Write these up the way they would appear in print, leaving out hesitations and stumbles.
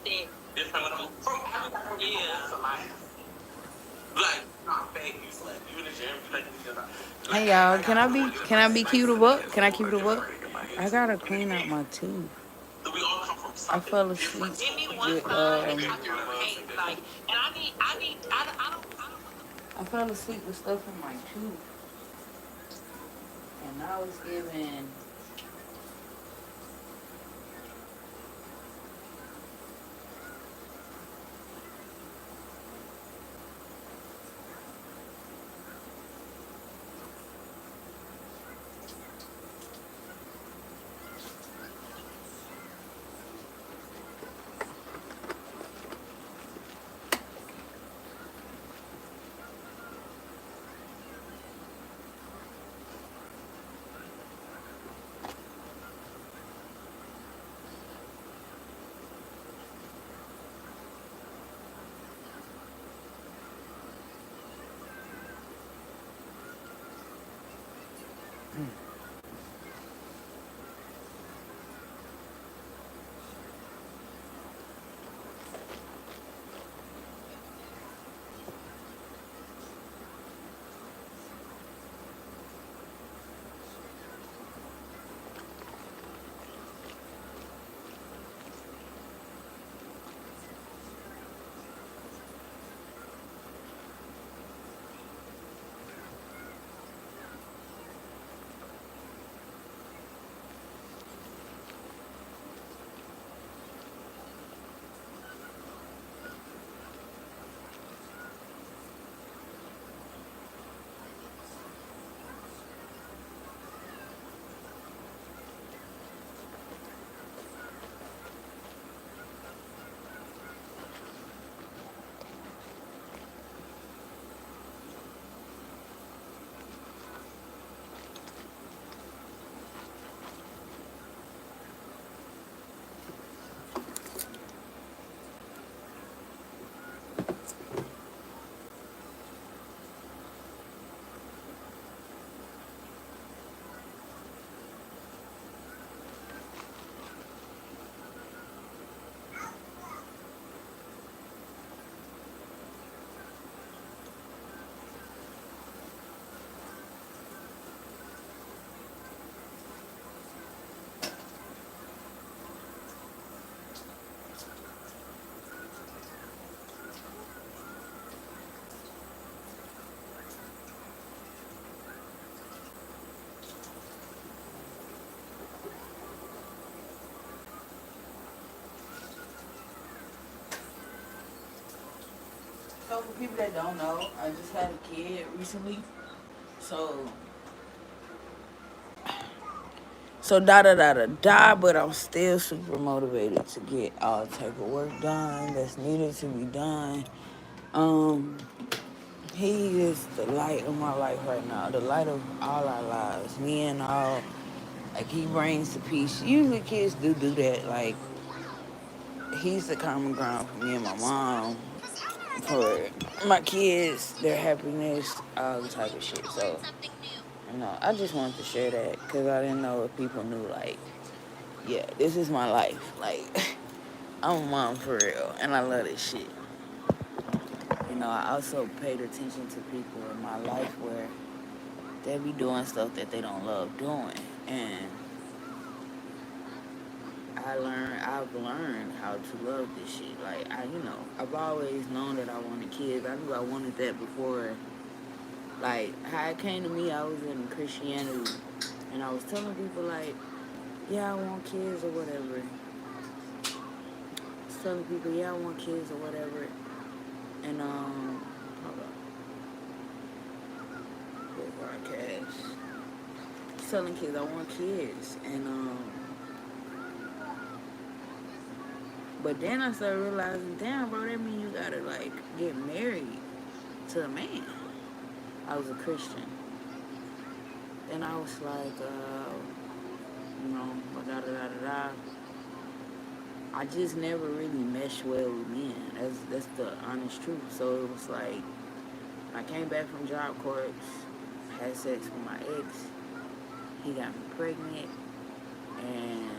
Hey y'all, can I be cute a buck? Can I keep it a buck? I gotta clean out my teeth. I fell asleep with I fell asleep with stuff in my tooth, and I was giving. So for people that don't know, I just had a kid recently. So da da da da da, but I'm still super motivated to get all type of work done that's needed to be done. Um, he is the light of my life right now, the light of all our lives. Me and all, like he brings the peace. Usually kids do that. Like he's the common ground for me and my mom, for my kids, their happiness, all the type of shit. So, I just wanted to share that because I didn't know if people knew, like, yeah, this is my life. Like, I'm a mom for real, and I love this shit. I also paid attention to people in my life where they be doing stuff that they don't love doing. And I've learned how to love this shit. Like, I've always known that I wanted kids. I knew I wanted that before. Like, how it came to me, I was in Christianity, and I was telling people, like, yeah, I want kids or whatever. I was telling people, yeah, I want kids or whatever. And, hold on. Go broadcast. Telling kids I want kids. And, but then I started realizing, damn, bro, that means you gotta, like, get married to a man. I was a Christian. Then I was like, da-da-da-da-da. I just never really meshed well with men. That's the honest truth. So it was like, I came back from Job Corps, had sex with my ex. He got me pregnant, and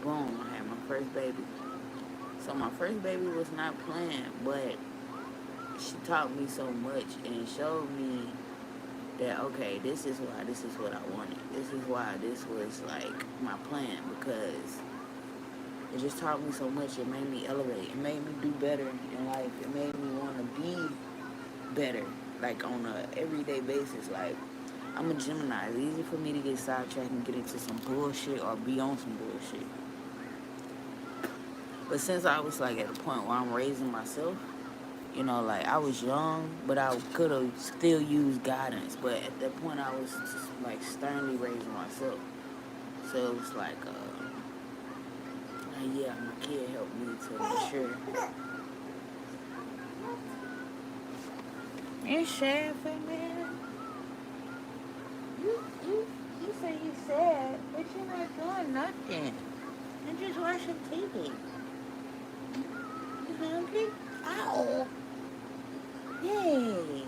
boom, I had my first baby. So my first baby was not planned, but she taught me so much and showed me that, okay, this is why this is what I wanted. This is why this was like my plan, because it just taught me so much. It made me elevate. It made me do better in life. It made me want to be better, like on a everyday basis. Like, I'm a Gemini. It's easy for me to get sidetracked and get into some bullshit or be on some bullshit. But since I was like at a point where I'm raising myself, you know, like I was young, but I could have still used guidance. But at that point, I was just like sternly raising myself. So it was like, yeah, my kid helped me to mature. You're sad for me. You say you're sad, but you're not doing nothing. You're just watching TV. You hungry? Ow. Yay.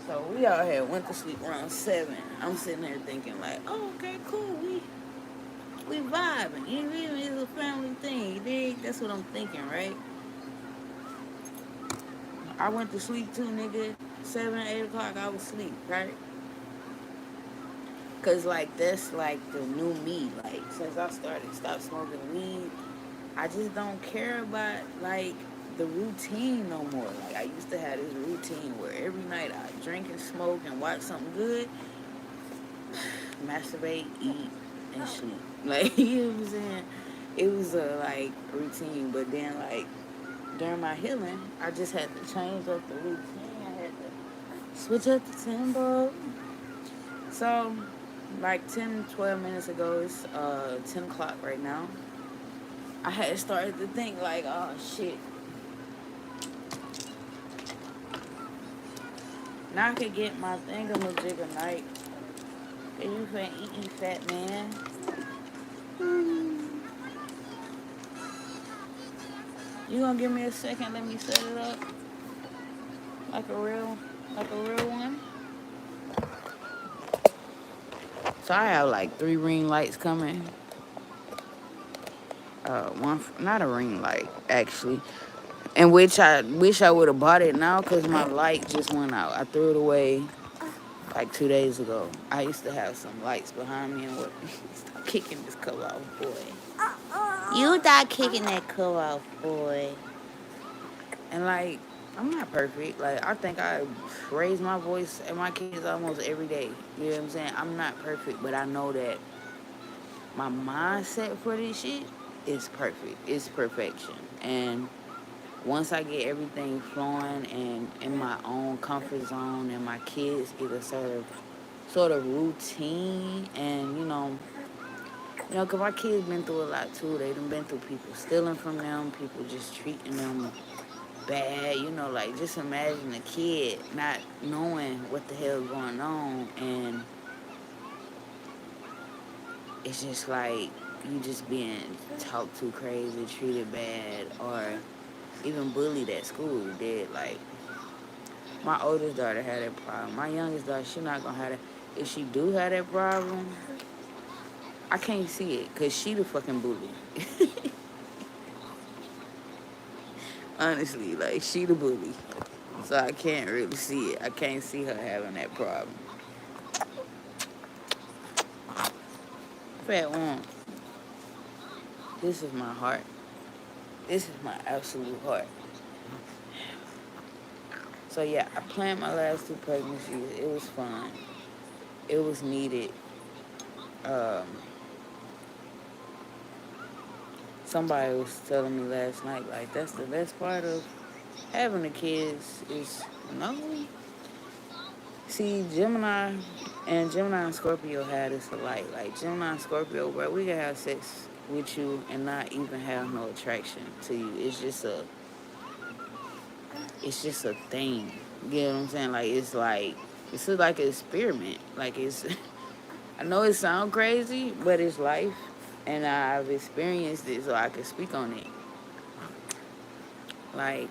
So we all here went to sleep around 7. I'm sitting there thinking like, oh, okay, cool. We vibing. You know, it's a family thing. You dig? That's what I'm thinking, right? I went to sleep too, nigga. 7, 8 o'clock, I was asleep, right? Cause like that's like the new me. Like since I stopped smoking weed, I just don't care about like the routine no more. Like I used to have this routine where every night I drink and smoke and watch something good, masturbate, eat, and sleep. Like you know what I'm saying? It was a like routine, but then like during my healing, I just had to change up the routine. I had to switch up the tempo. So like 10, 12 minutes ago, it's 10 o'clock right now. I had started to think like, oh shit. Now I could get my thingamajig a night. And you can eat, fat man. You gonna give me a second? Let me set it up like a real one. So I have like 3 ring lights coming. Not a ring light actually, in which I wish I would have bought it now because my light just went out. I threw it away like 2 days ago. I used to have some lights behind me and what. Stop kicking this cover off, boy. You stop kicking that cover off, boy. And like, I'm not perfect. Like, I think I raise my voice at my kids almost every day. You know what I'm saying? I'm not perfect, but I know that my mindset for this shit is perfect. It's perfection. And once I get everything flowing and in my own comfort zone and my kids get a sort of routine and, because my kids been through a lot too. They done been through people stealing from them, people just treating them bad, like just imagine a kid not knowing what the hell going on and it's just like you just being talked to crazy, treated bad, or even bullied at school. Did like my oldest daughter had that problem. My youngest daughter, she not gonna have that. If she do have that problem, I can't see it because she the fucking bully. Honestly, like she the bully. So I can't really see it. I can't see her having that problem. Fat one. This is my heart. This is my absolute heart. So yeah, I planned my last 2 pregnancies. It was fun. It was needed. Somebody was telling me last night, like, that's the best part of having the kids is, see, Gemini and Scorpio had this alike. Like, Gemini and Scorpio, bro, we can have sex with you and not even have no attraction to you. It's just a thing. You know what I'm saying? Like, it's like an experiment. Like, I know it sounds crazy, but it's life. And I've experienced it, so I can speak on it. Like,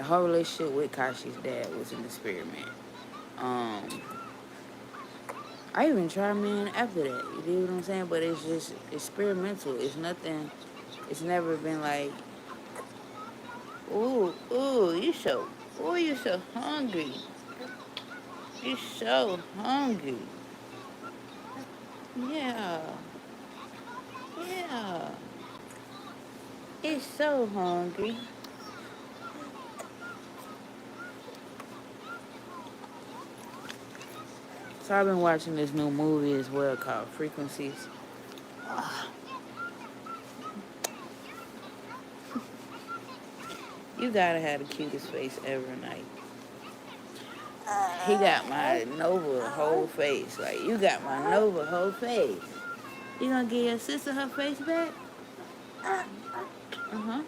her relationship with Kashi's dad was an experiment. I even try men after that. You know what I'm saying? But it's just experimental. It's nothing. It's never been like, ooh, you're so hungry. You're so hungry. Yeah, yeah. It's so hungry. So I've been watching this new movie as well called Frequencies. You gotta have the cutest face ever, Night. He got my Nova whole face. Like, you got my Nova whole face. You gonna give your sister her face back? Uh-huh.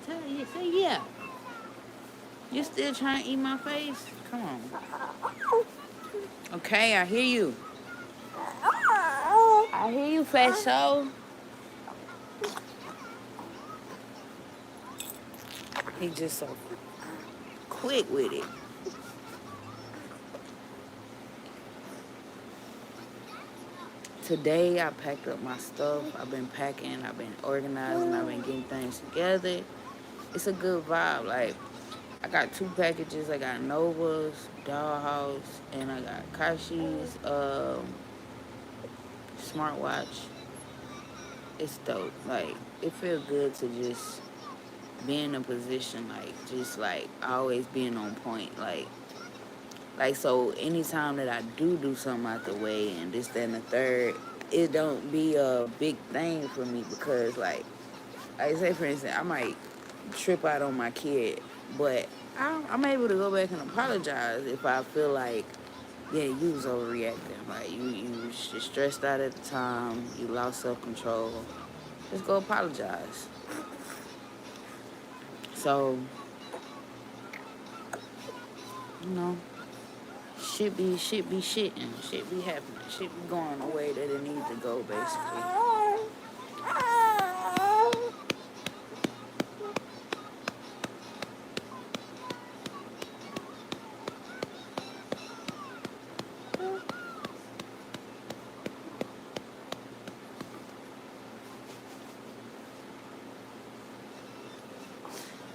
Tell you, say yeah. You still trying to eat my face? Come on. Okay, I hear you. I hear you, Fatso. He just so quick with it. Today, I packed up my stuff. I've been packing, I've been organizing, I've been getting things together. It's a good vibe. Like, I got 2 packages. I got Nova's, Dollhouse, and I got Kashi's smartwatch. It's dope. Like, it feels good to just be in a position, like, just, like, always being on point. Like, so anytime that I do something out the way and this, that, and the third, it don't be a big thing for me because, like say, for instance, I might trip out on my kid, but I'm able to go back and apologize if I feel like, yeah, you was overreacting. Like, you was just stressed out at the time. You lost self-control. Just go apologize. So, you know, shit be shitting. Shit be happening. Shit be going the way that it needs to go, basically.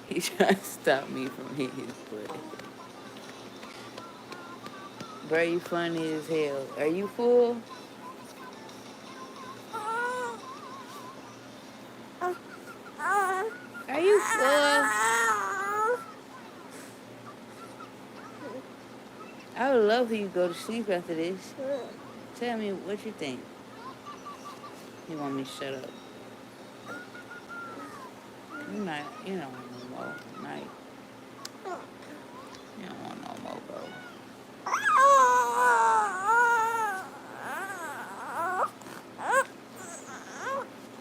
He trying to stop me from hitting his butt. Bro, you funny as hell. Are you full? Are you full? I would love for you to go to sleep after this. Tell me what you think. You want me to shut up? You don't want no more night. You don't want no more, bro.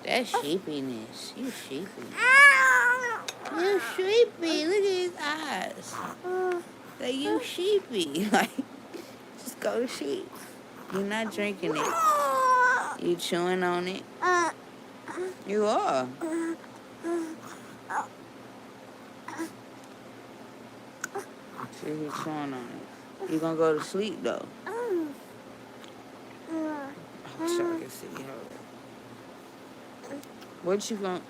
That's sheepiness. You sheepy. You sheepy. Look at his eyes. Like, you sheepy. Like, just go to sleep. You're not drinking it. You chewing on it. You are. See, he's chewing on it. You gonna go to sleep though. I'm sure I can see. Hold on. What you gonna?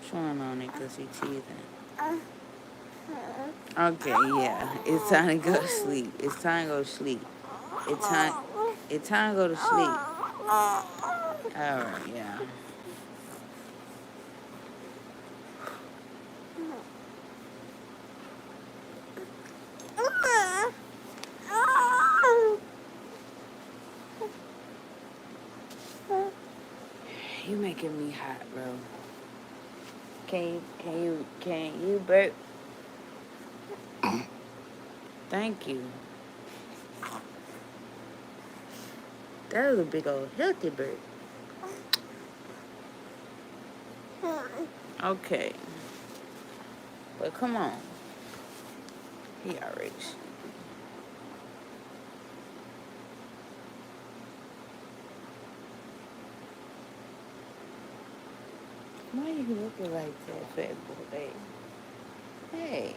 Chewing on it because he's teething. Okay, yeah. It's time to go to sleep. It's time to go to sleep. It's time to go to sleep. Alright, yeah. You making me hot, bro. Can you burp? Thank you. That was a big old healthy burp. Okay. But come on. He already sleepy. Why are you looking like that, fat boy? Hey.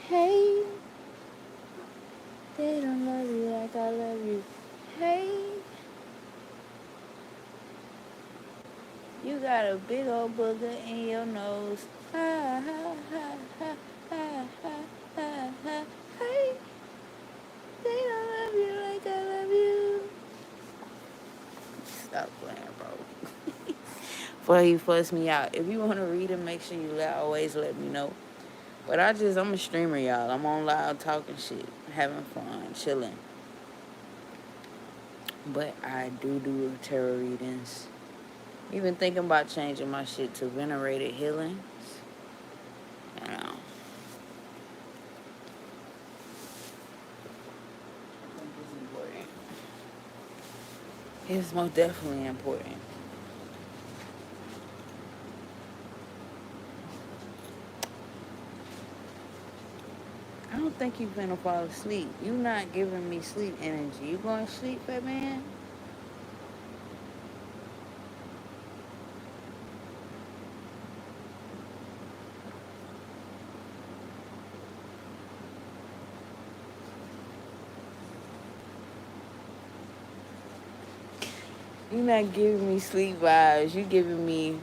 Hey. They don't love you like I love you. Hey. You got a big old booger in your nose. Ha ha ha ha ha ha ha ha. Hey. They don't love you like I love you. Stop playing, bro. Before he fuss me out. If you want to read it, make sure you always let me know. But I'm a streamer, y'all. I'm on live talking shit, having fun, chilling. But I do tarot readings. Even thinking about changing my shit to venerated healings. You know. It's important. It's most definitely important. I don't think you finna fall asleep. You not giving me sleep energy. You going to sleep, fat man? You not giving me sleep vibes. You giving me.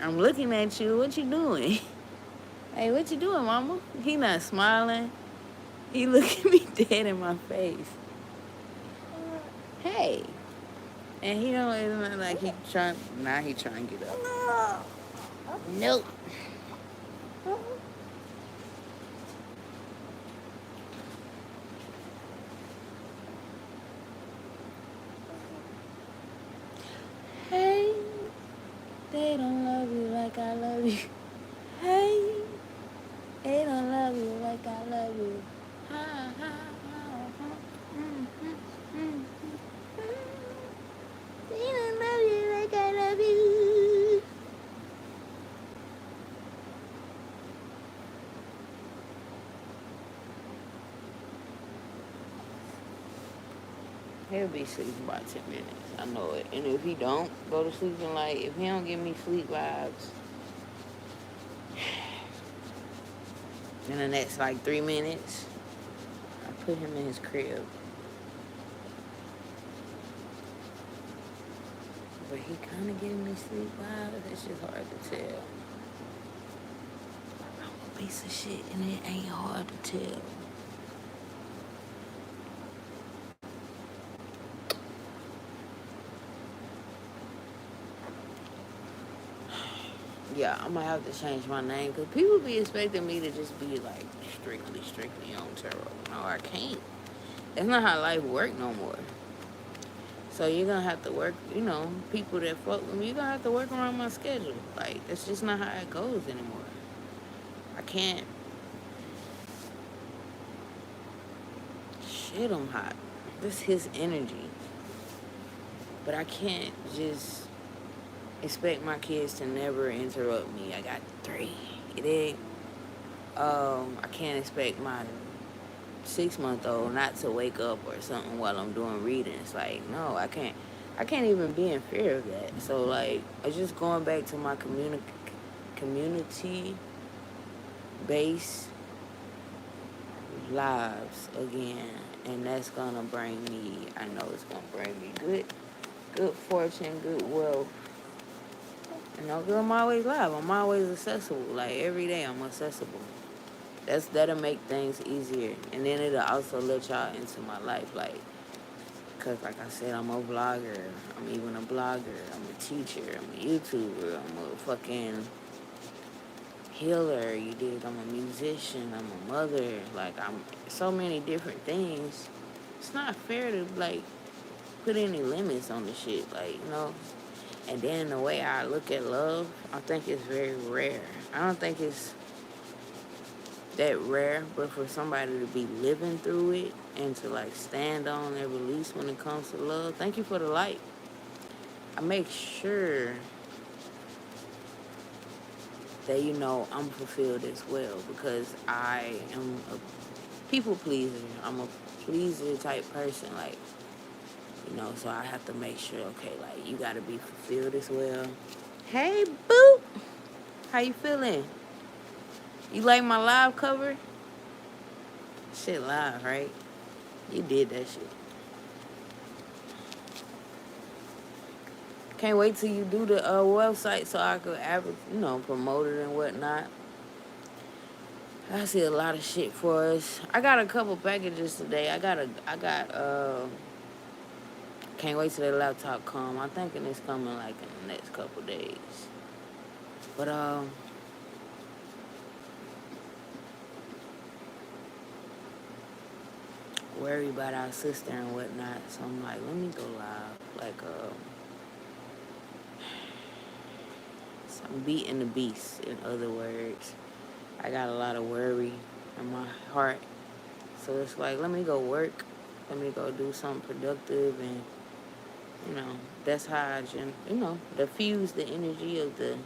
I'm looking at you. What you doing? Hey, what you doing, mama? He not smiling. He looking me dead in my face. Hey. And he don't, it's not like he trying, now he trying to get up. Nope. Hey, they don't love you like I love you. Hey, they don't love you like I love you. Ha, ha, ha, ha. They don't love you like I love you. He'll be asleep in about 10 minutes. I know it. And if he don't go to sleep in if he don't give me sleep vibes in the next 3 minutes, I put him in his crib. But he kind of giving me sleep vibes. It's just hard to tell. I'm a piece of shit and it ain't hard to tell. Yeah, I'm gonna have to change my name because people be expecting me to just be strictly on tarot. No, I can't. That's not how life work no more. So you're gonna have to work, people that fuck with me, you're gonna have to work around my schedule. That's just not how it goes anymore. I can't. Shit, I'm hot. This his energy. But I can't just expect my kids to never interrupt me. I got 3. It ain't. I can't expect my 6-month-old not to wake up or something while I'm doing readings. No, I can't. I can't even be in fear of that. So I'm just going back to my community based lives again, and that's gonna bring me. I know it's gonna bring me good fortune, good wealth. And I'm always live. I'm always accessible. Every day I'm accessible. That'll make things easier. And then it'll also let y'all into my life. Cause like I said, I'm a vlogger. I'm even a blogger. I'm a teacher. I'm a YouTuber. I'm a fucking healer. You dig? I'm a musician. I'm a mother. I'm so many different things. It's not fair to put any limits on the shit. And then the way I look at love, I think it's very rare. I don't think it's that rare, but for somebody to be living through it and to stand on their beliefs when it comes to love, thank you for the light. I make sure that I'm fulfilled as well because I am a people pleaser. I'm a pleaser type person. You know, so I have to make sure, okay, like, you got to be fulfilled as well. Hey, boo! How you feeling? You like my live cover? Shit live, right? You did that shit. Can't wait till you do the website so I could, promote it and whatnot. I see a lot of shit for us. I got a couple packages today. Can't wait till the laptop come. I'm thinking it's coming like in the next couple days. But worry about our sister and whatnot. So I'm like, let me go live. Like so I'm beating the beast. In other words, I got a lot of worry in my heart. So it's like, let me go work. Let me go do something productive, and that's how I diffuse the energy of the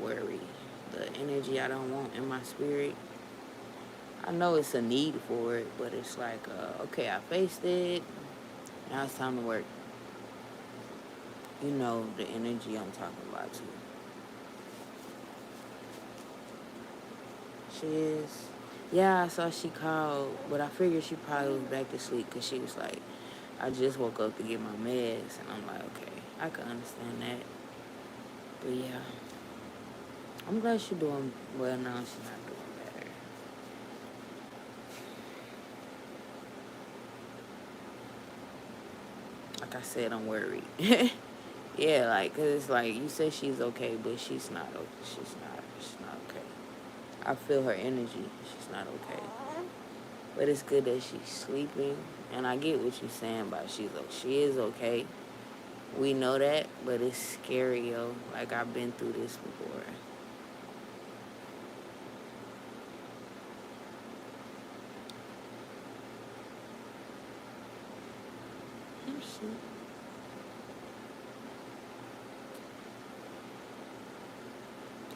worry, the energy I don't want in my spirit. I know it's a need for it, but it's like, okay, I faced it. Now it's time to work. You know the energy I'm talking about too. She is. Yeah, I saw she called, but I figured she probably was back to sleep because she was like, I just woke up to get my meds, and I'm like, okay, I can understand that. But yeah, I'm glad she's doing well now. She's not doing better. Like I said, I'm worried. Yeah, like, cause it's like you say she's okay, but she's not. She's not okay. I feel her energy. She's not okay. But it's good that she's sleeping, and I get what you're saying about she is okay. We know that, but it's scary, yo. Like, I've been through this before.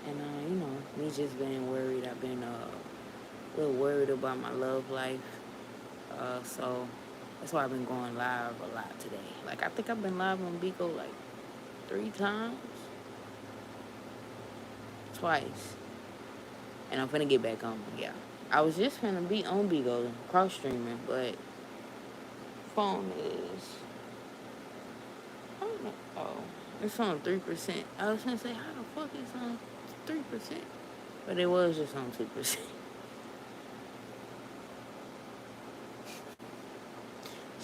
And, me just being worried. I've been a little worried about my love life. So that's why I've been going live a lot today. Like, I think I've been live on Bigo like 3 times. Twice. And I'm finna get back on, yeah. I was just finna be on Bigo, cross streaming, but phone is, I don't know. Oh, it's on 3%. I was gonna say, how the fuck is on 3%? But it was just on 2%.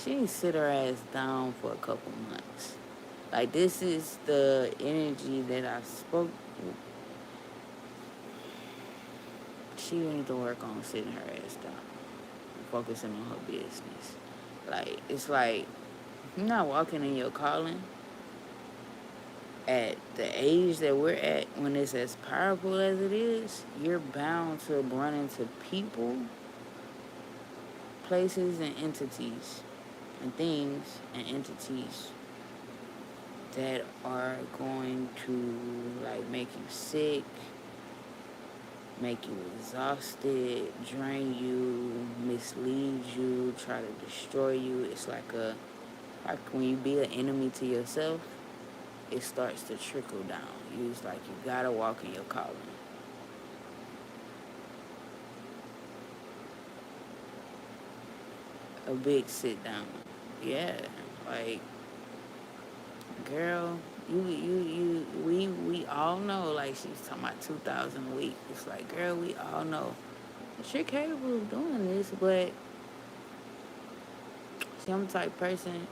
She didn't sit her ass down for a couple months. Like, this is the energy that I spoke. She need to work on sitting her ass down and focusing on her business. Like, it's like, you're not walking in your calling at the age that we're at, when it's as powerful as it is. You're bound to run into people, places, and entities, and things and entities that are going to, like, make you sick, make you exhausted, drain you, mislead you, try to destroy you. It's like when you be an enemy to yourself, it starts to trickle down. It's like you gotta walk in your calling. A big sit down. Yeah, like, girl, we all know, like, she's talking about 2,000 a week. It's like, girl, we all know that you're capable of doing this, but see, I'm the type of person,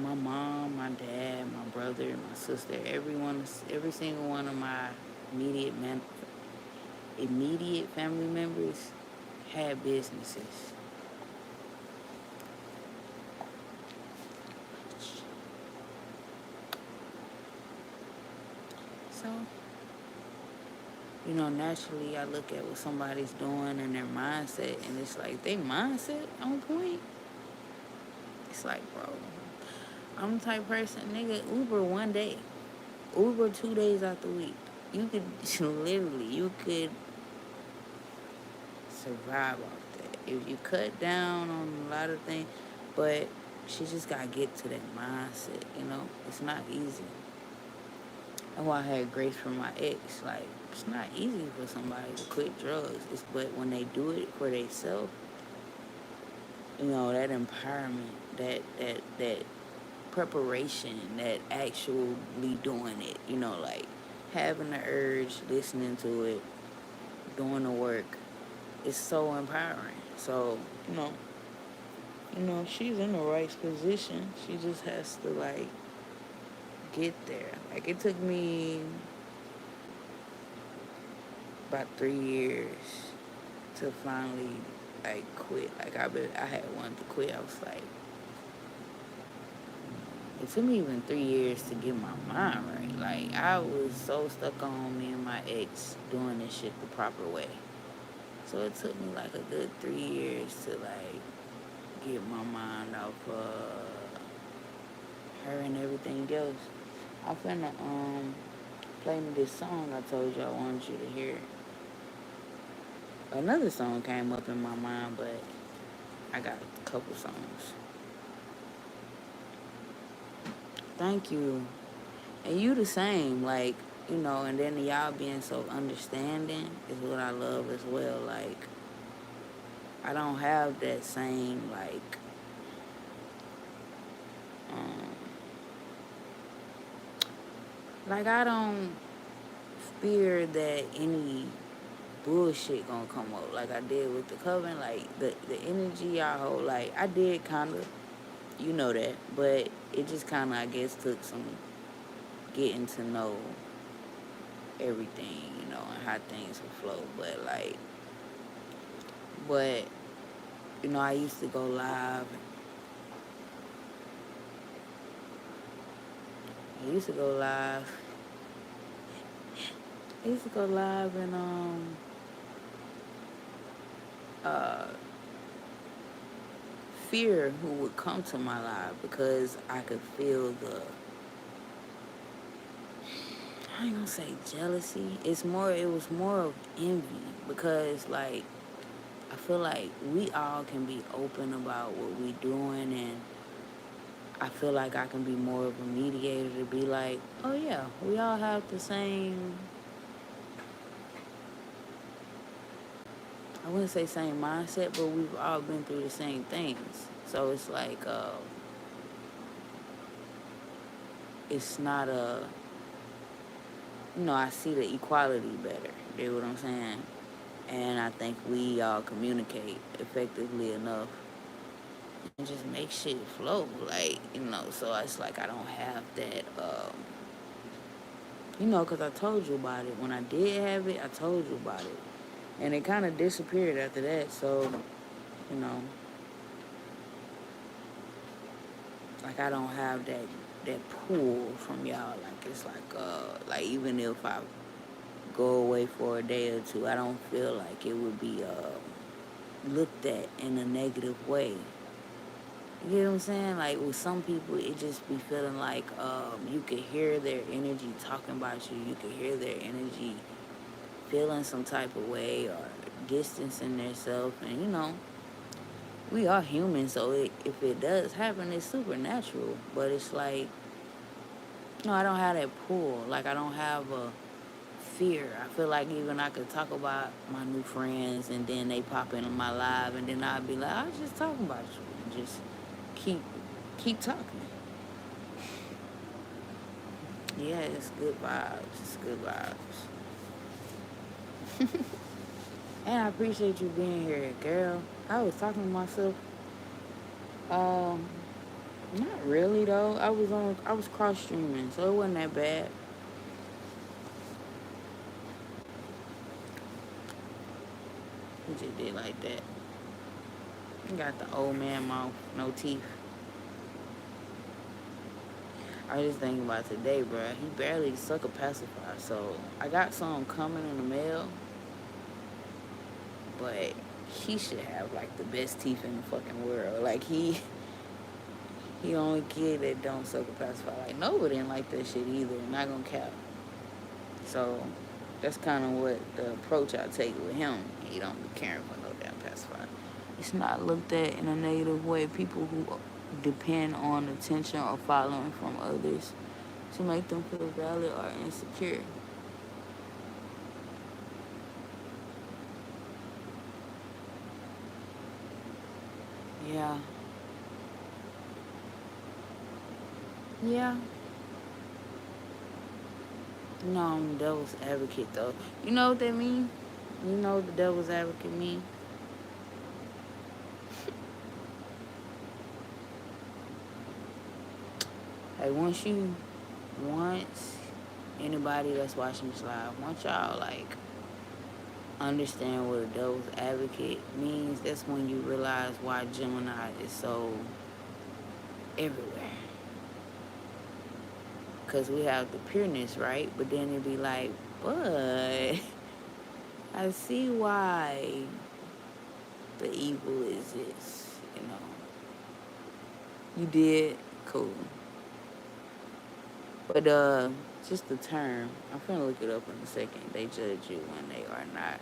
my mom, my dad, my brother, my sister, every single one of my immediate family members had businesses. So, naturally I look at what somebody's doing and their mindset, and it's like, they mindset on point. It's like, bro, I'm the type of person, nigga, Uber one day, Uber 2 days out the week. You could you could survive off that if you cut down on a lot of things. But she just gotta get to that mindset, you know? It's not easy. That's why I had grace from my ex. Like, it's not easy for somebody to quit drugs. But when they do it for themselves, you know, that empowerment, that preparation, that actually doing it, you know, like having the urge, listening to it, doing the work, it's so empowering. So, she's in the right position. She just has to like get there. Like it took me about 3 years to finally like quit. Like I had wanted to quit. I was like, it took me even 3 years to get my mind right. Like I was so stuck on me and my ex doing this shit the proper way. So it took me like a good 3 years to like get my mind off her and everything else. I'm finna play me this song I told you I wanted you to hear. Another song came up in my mind, but I got a couple songs. Thank you. And you the same, like, and then y'all being so understanding is what I love as well. Like, I don't have that same, like I don't fear that any bullshit gonna come up like I did with the coven. Like, the energy I hold, like, I did kind of, that, but it just kind of, I guess, took some getting to know everything, and how things would flow. But I used to go live. I used to go live and fear who would come to my live because I could feel I ain't gonna say jealousy. It was more of envy because like I feel like we all can be open about what we doing, and I feel like I can be more of a mediator to be like, oh yeah, we all have the same, I wouldn't say same mindset, but we've all been through the same things. So it's like, it's not I see the equality better. You know what I'm saying? And I think we all communicate effectively enough and just make shit flow. Like, so it's like I don't have that, because I told you about it. When I did have it, I told you about it. And it kind of disappeared after that. So, like I don't have that pull from y'all. Like it's like even if I go away for a day or two, I don't feel like it would be looked at in a negative way. You know what I'm saying? Like with some people, it just be feeling like you could hear their energy talking about you. You could hear their energy feeling some type of way or distancing themselves. And we are human, so if it does happen, it's supernatural. But it's like, I don't have that pull. Like I don't have a fear. I feel like even I could talk about my new friends and then they pop into my live and then I'd be like, I was just talking about you. And just keep talking. Yeah, it's good vibes. It's good vibes. And I appreciate you being here, girl. I was talking to myself. Not really though. I was cross streaming, so it wasn't that bad. We just did like that. Got the old man mouth, no teeth. I was just thinking about today, bro. He barely suck a pacifier, so I got some coming in the mail. But he should have like the best teeth in the fucking world. Like he the only kid that don't suck a pacifier. Like nobody didn't like that shit either. Not gonna cap. So that's kind of what the approach I take with him. He don't be caring for no damn pacifier. It's not looked at in a negative way. People who depend on attention or following from others to make them feel valid or insecure. Yeah. Yeah. No, I'm devil's advocate though. You know what that mean? You know what the devil's advocate mean? Hey, once anybody that's watching this live, once y'all like understand what a devil's advocate means, that's when you realize why Gemini is so everywhere. Because we have the pureness, right? But then it'd be like, but I see why the evil is this, you know. You did? Cool. But just the term, I'm finna look it up in a second. They judge you when they are not.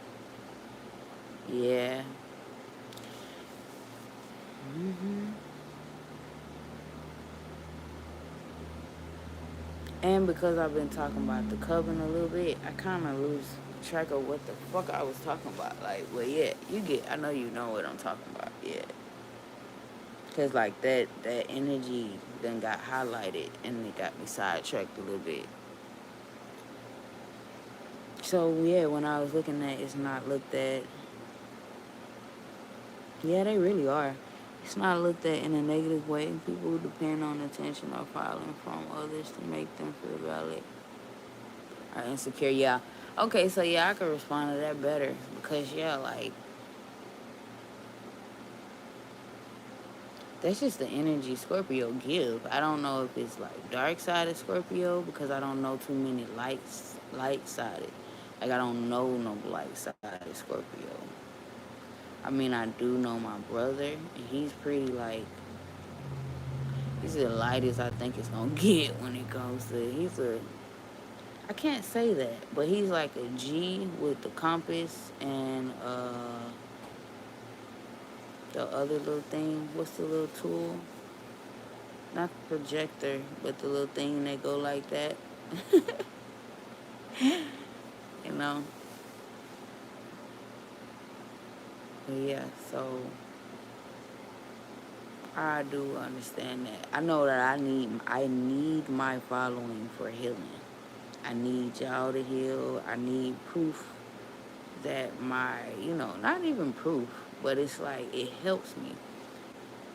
Yeah. hmm And because I've been talking about the coven a little bit, I kind of lose track of what the fuck I was talking about. Like, well, yeah, I know you know what I'm talking about. Yeah. Because, like, that energy then got highlighted and it got me sidetracked a little bit. So, yeah, when I was looking at it's not looked at. Yeah, they really are. It's not looked at in a negative way. People who depend on attention or following from others to make them feel valid are insecure. Yeah. Okay, so yeah, I could respond to that better because yeah, like that's just the energy Scorpio give. I don't know if it's like dark sided Scorpio because I don't know too many light sided. Like I don't know no light sided Scorpio. I mean, I do know my brother, and he's pretty like he's the lightest I think it's gonna get when it comes to I can't say that, but he's like a G with the compass and the other little thing. What's the little tool? Not the projector, but the little thing that go like that. You know? But yeah, so I do understand that. I know that I need my following for healing. I need y'all to heal. I need proof that not even proof, but it's like it helps me.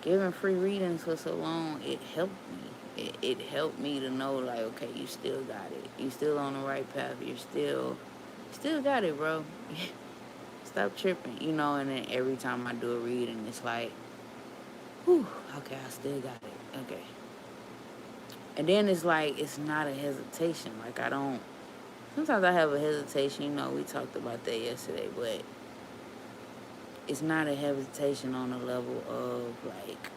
Giving free readings for so long, it helped me. It helped me to know like, okay, you still got it. You still on the right path. You're still got it, bro. Stop tripping, and then every time I do a reading, it's like, whew, okay, I still got it. Okay. And then it's like, it's not a hesitation. Like, sometimes I have a hesitation, we talked about that yesterday, but it's not a hesitation on the level of, like,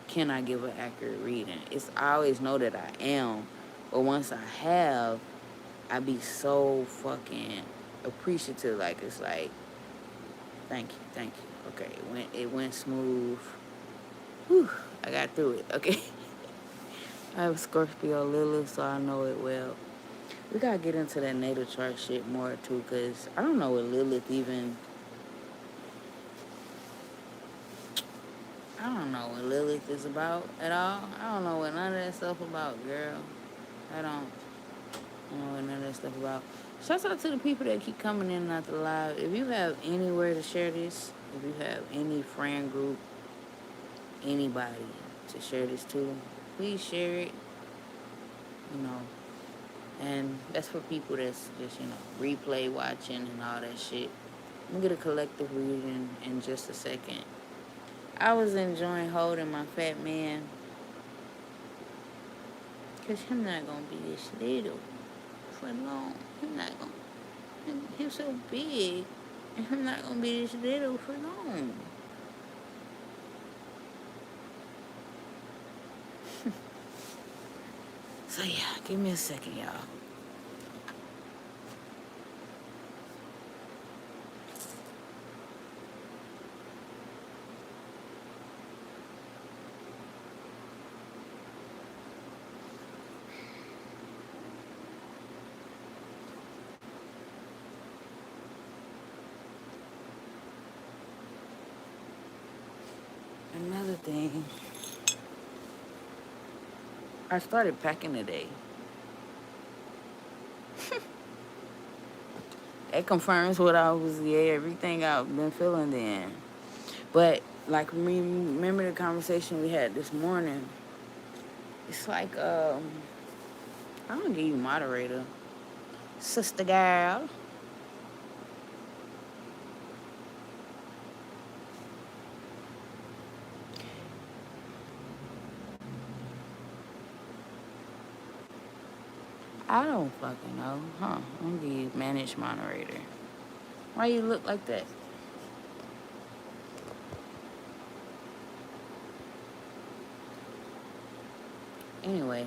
can I give an accurate reading? I always know that I am, but once I have, I be so fucking appreciative. Like, it's like, thank you. Okay, it went smooth. Whew, I got through it. Okay. I have Scorpio Lilith, so I know it well. We gotta get into that natal chart shit more too, cause I don't know what Lilith even. I don't know what Lilith is about at all. I don't know what none of that stuff about, girl. I don't know what none of that stuff about. Shout out to the people that keep coming in and out the live. If you have anywhere to share this, if you have any friend group, anybody to share this to, please share it. And that's for people that's just, replay watching and all that shit. I'm gonna get a collective reading in just a second. I was enjoying holding my fat man. Because him not gonna be this little for long. He's so big. And him not gonna be this little for long. So yeah, give me a second, y'all. everything. I started packing today. That confirms what I was, everything I've been feeling then. But, like, remember the conversation we had this morning? It's like, I'm gonna give you moderator. Sister girl. I don't fucking know. Huh. I'm gonna give you manage moderator. Why you look like that? Anyway,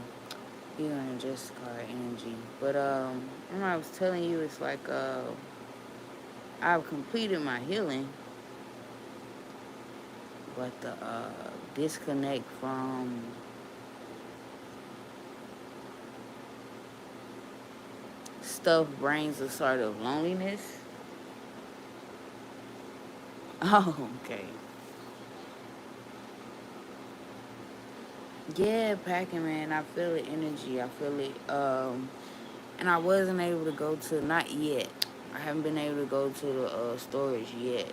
you gonna just call energy. But remember I was telling you it's like I've completed my healing, but the disconnect from stuff brings a sort of loneliness. Oh, okay. Yeah, packing, man. I feel the energy. I feel it. And I wasn't able to go to, not yet. I haven't been able to go to the storage yet.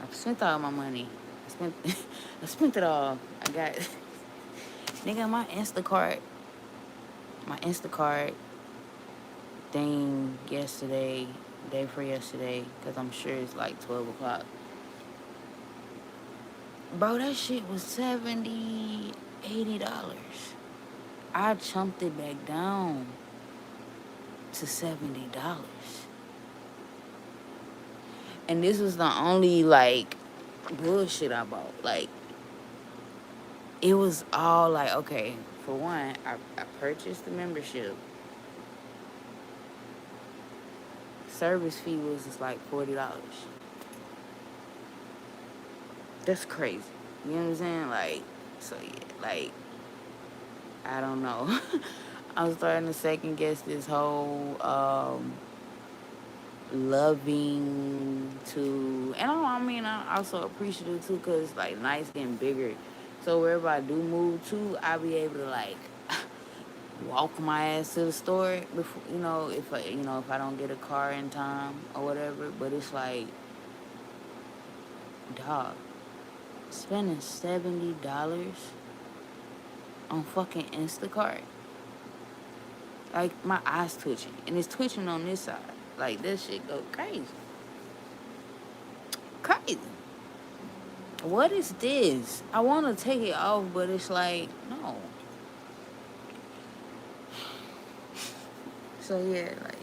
I've spent all my money. I spent it all. I got, nigga, my Instacart thing yesterday, day for yesterday, because I'm sure it's like 12 o'clock. Bro, that shit was $70, $80. I chumped it back down to $70. And this was the only, like, bullshit I bought. Like, it was all like, okay, for one, I purchased the membership. Service fee was just like $40. That's crazy. You know what I'm saying? Like, so yeah, like, I don't know. I'm starting to second guess this whole loving to, and I'm also appreciative too, cause like nights getting bigger. So wherever I do move to, I'll be able to like walk my ass to the store before, if I don't get a car in time or whatever. But it's like, dog, spending $70 on fucking Instacart. Like, my eyes twitching. And it's twitching on this side. Like, this shit go crazy. Crazy. What is this? I want to take it off, but it's like, no. So, yeah, like,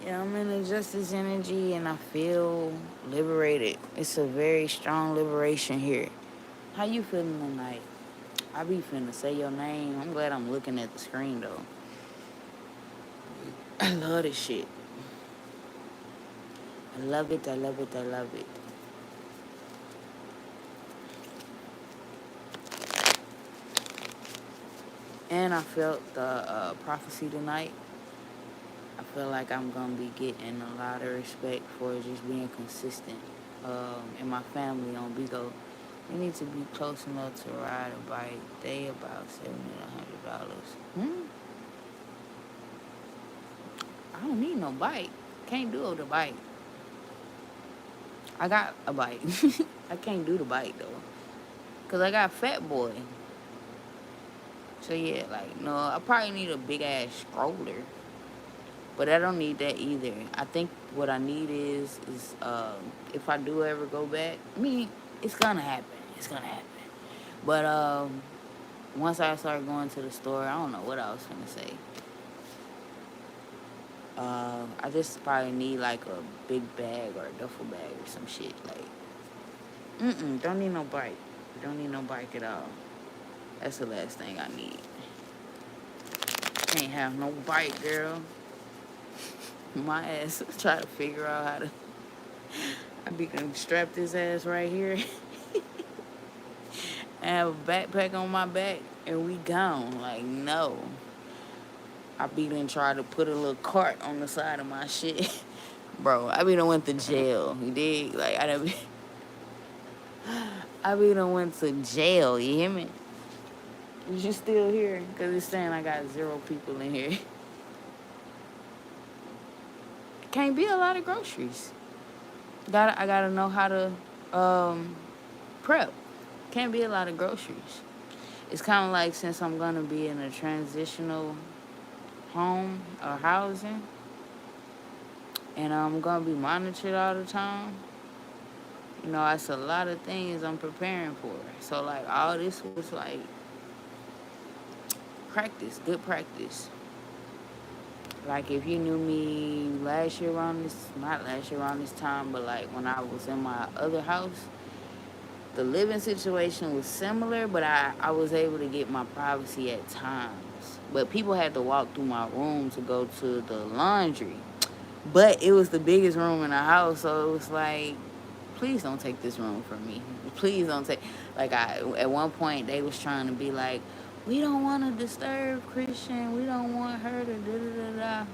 yeah, I'm in the justice energy, and I feel liberated. It's a very strong liberation here. How you feeling tonight? I be finna say your name. I'm glad I'm looking at the screen, though. I love this shit. I love it, I love it, I love it. And I felt the prophecy tonight. I feel like I'm going to be getting a lot of respect for just being consistent. And my family on Bigo, they need to be close enough to ride a bike. They about $70 to $100. I don't need no bike. Can't do the bike. I got a bike. I can't do the bike, though. Because I got Fat Boy. So, yeah, like, no, I probably need a big-ass stroller. But I don't need that either. I think what I need is if I do ever go back, it's going to happen. It's going to happen. But once I start going to the store, I don't know what I was going to say. I just probably need like a big bag or a duffel bag or some shit. Like, don't need no bike. Don't need no bike at all. That's the last thing I need. Can't have no bike, girl. My ass try to figure out how to. I be gonna strap this ass right here. And have a backpack on my back and we gone. Like, no. I be done try to put a little cart on the side of my shit. Bro, I be done went to jail. You dig? Like, I done be. I be done went to jail, you hear me? Is you still here? Because it's saying I got 0 people in here. Can't be a lot of groceries. I gotta know how to prep. Can't be a lot of groceries. It's kind of like, since I'm gonna be in a transitional home or housing, and I'm gonna be monitored all the time. You know, that's a lot of things I'm preparing for. So like, all this was like practice, good practice. Like, if you knew me last year around this, not last year around this time, but like when I was in my other house, the living situation was similar, but I was able to get my privacy at times. But people had to walk through my room to go to the laundry. But it was the biggest room in the house, so it was like, please don't take this room from me. Please don't take. Like, at one point they was trying to be like, we don't want to disturb Christian. We don't want her to da da da da.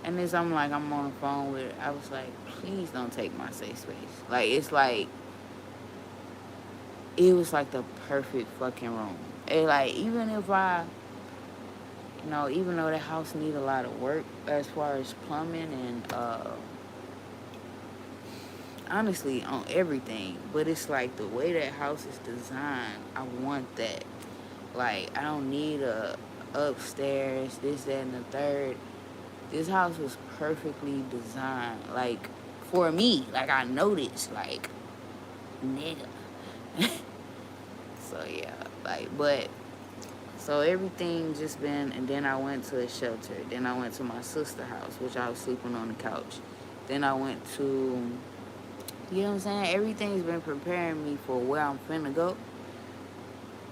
And as I'm like, I'm on the phone with her, I was like, please don't take my safe space. Like, it's like, it was like the perfect fucking room. It like, even if even though the house need a lot of work as far as plumbing and honestly on everything, but it's like the way that house is designed, I want that. Like, I don't need a upstairs, this, that, and the third. This house was perfectly designed, like, for me. Like, I noticed, like, nigga. So yeah, like, but so everything just been, and then I went to a shelter. Then I went to my sister's house, which I was sleeping on the couch. Then I went to, you know what I'm saying? Everything's been preparing me for where I'm finna go.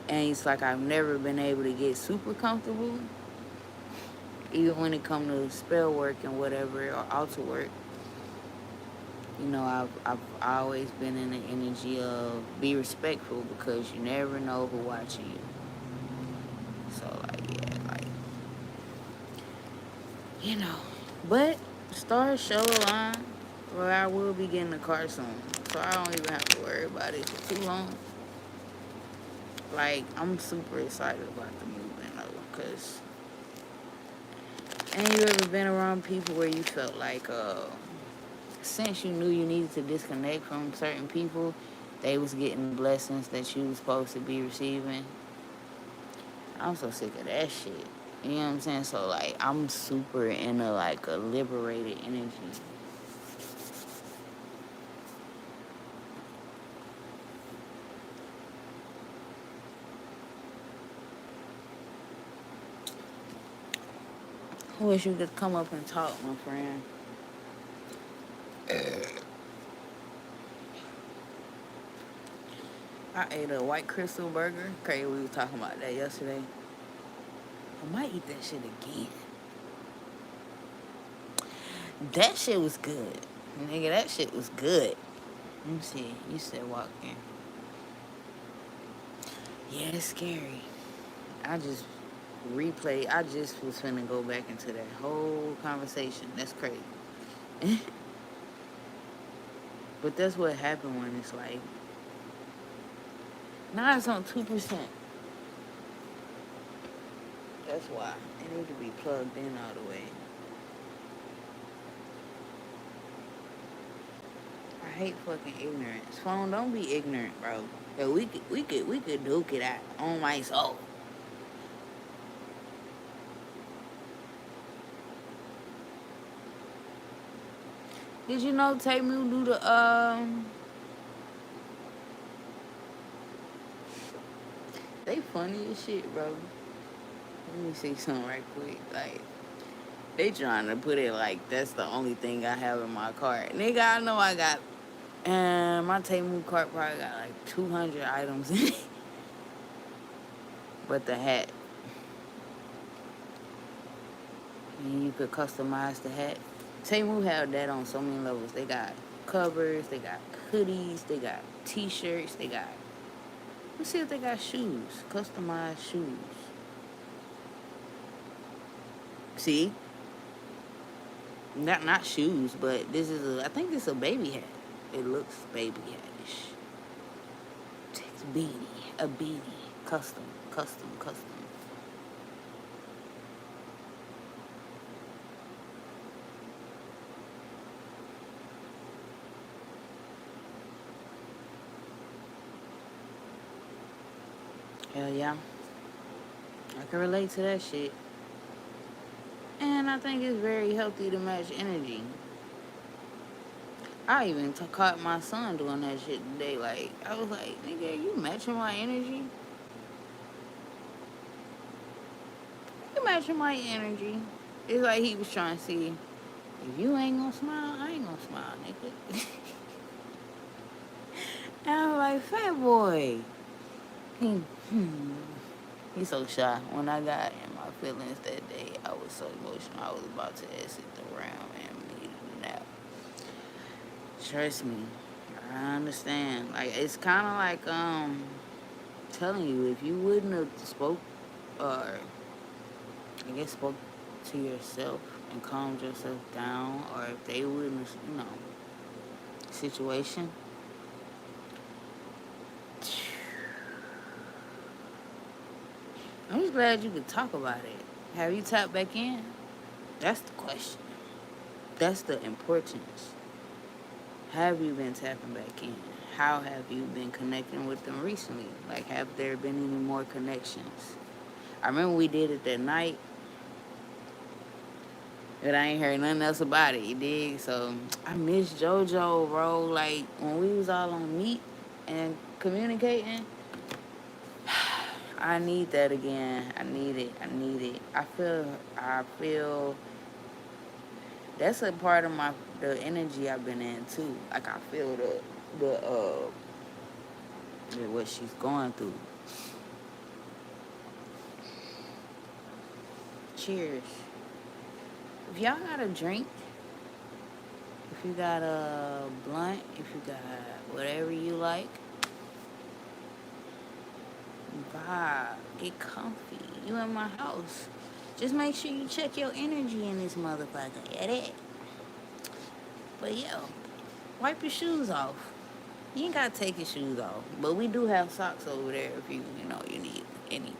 And it's like, I've never been able to get super comfortable, even when it comes to spell work and whatever, or altar work. You know, I've always been in the energy of be respectful, because you never know who's watching you. So like, yeah, like, you know. But stars show a line where I will be getting a car soon, so I don't even have to worry about it for too long. Like, I'm super excited about the movement though, because ain't you ever been around people where you felt like, since you knew you needed to disconnect from certain people, they was getting blessings that you was supposed to be receiving? I'm so sick of that shit. You know what I'm saying? So like, I'm super in a liberated energy. I wish you could come up and talk, my friend. I ate a White Crystal burger. Crazy, we was talking about that yesterday. I might eat that shit again. That shit was good. Nigga, that shit was good. Let me see. You said walk in. Yeah, it's scary. I just I just was finna go back into that whole conversation. That's crazy. But that's what happened when it's like, now it's on 2%. That's why. It need to be plugged in all the way. I hate fucking ignorance. Phone, don't be ignorant, bro. Yeah, we could duke it out on my soul. Did you know Tamu do the they funny as shit, bro. Let me see something right quick. Like, they trying to put it like that's the only thing I have in my cart. Nigga, I know I got, and my Temu cart probably got like 200 items in it. But the hat. And you could customize the hat. Temu have that on so many levels. They got covers, they got hoodies, they got t-shirts, they got, let's see if they got shoes. Customized shoes. See? Not shoes, but this is I think this is a baby hat. It looks baby hatish. It's beanie, a beanie, custom. Hell yeah. I can relate to that shit. And I think it's very healthy to match energy. I even caught my son doing that shit today. Like, I was like, nigga, you matching my energy? You matching my energy? It's like he was trying to see, if you ain't gonna smile, I ain't gonna smile, nigga. And I'm like, fat boy. He, he's so shy. When I got in my feelings that day, I was so emotional. I was about to exit the room and needed a nap. Trust me, I understand. Like, it's kind of like telling you, if you wouldn't have spoke, or I guess spoke to yourself and calmed yourself down, or if they wouldn't, situation. I'm just glad you could talk about it. Have you tapped back in? That's the question. That's the importance. Have you been tapping back in? How have you been connecting with them recently? Like, have there been any more connections? I remember we did it that night, but I ain't heard nothing else about it, you dig? So, I miss JoJo, bro. Like, when we was all on Meet and communicating, I need that again. I need it. I feel that's a part of the energy I've been in too. Like, I feel the what she's going through. Cheers. If y'all got a drink, if you got a blunt, if you got whatever you like, vibe, get comfy. You in my house. Just make sure you check your energy in this motherfucker. Get it? But yo, wipe your shoes off. You ain't gotta take your shoes off. But we do have socks over there if you need any.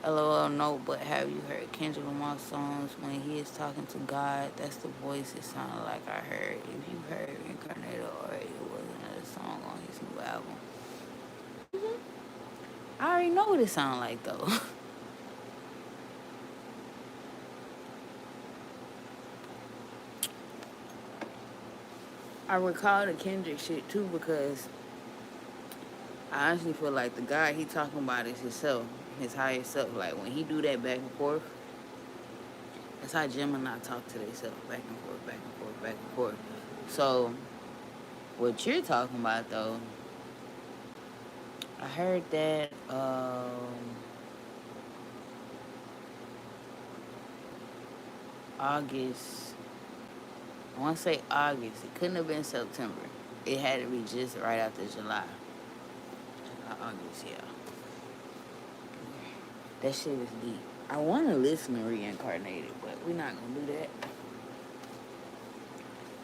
LOL, no, but have you heard Kendrick Lamar's songs when he is talking to God? That's the voice it sounded like I heard. If you heard Incarnated already, it wasn't a song on his new album. I already know what it sounds like though. I recall the Kendrick shit too because I honestly feel like the guy he talking about is himself, his higher self. Like, when he do that back and forth, that's how Gemini talk to themselves, back and forth, back and forth, back and forth. So, what you're talking about though, I heard that August. I want to say August. It couldn't have been September. It had to be just right after July. August, yeah. That shit is deep. I want to listen to Reincarnated, but we're not going to do that.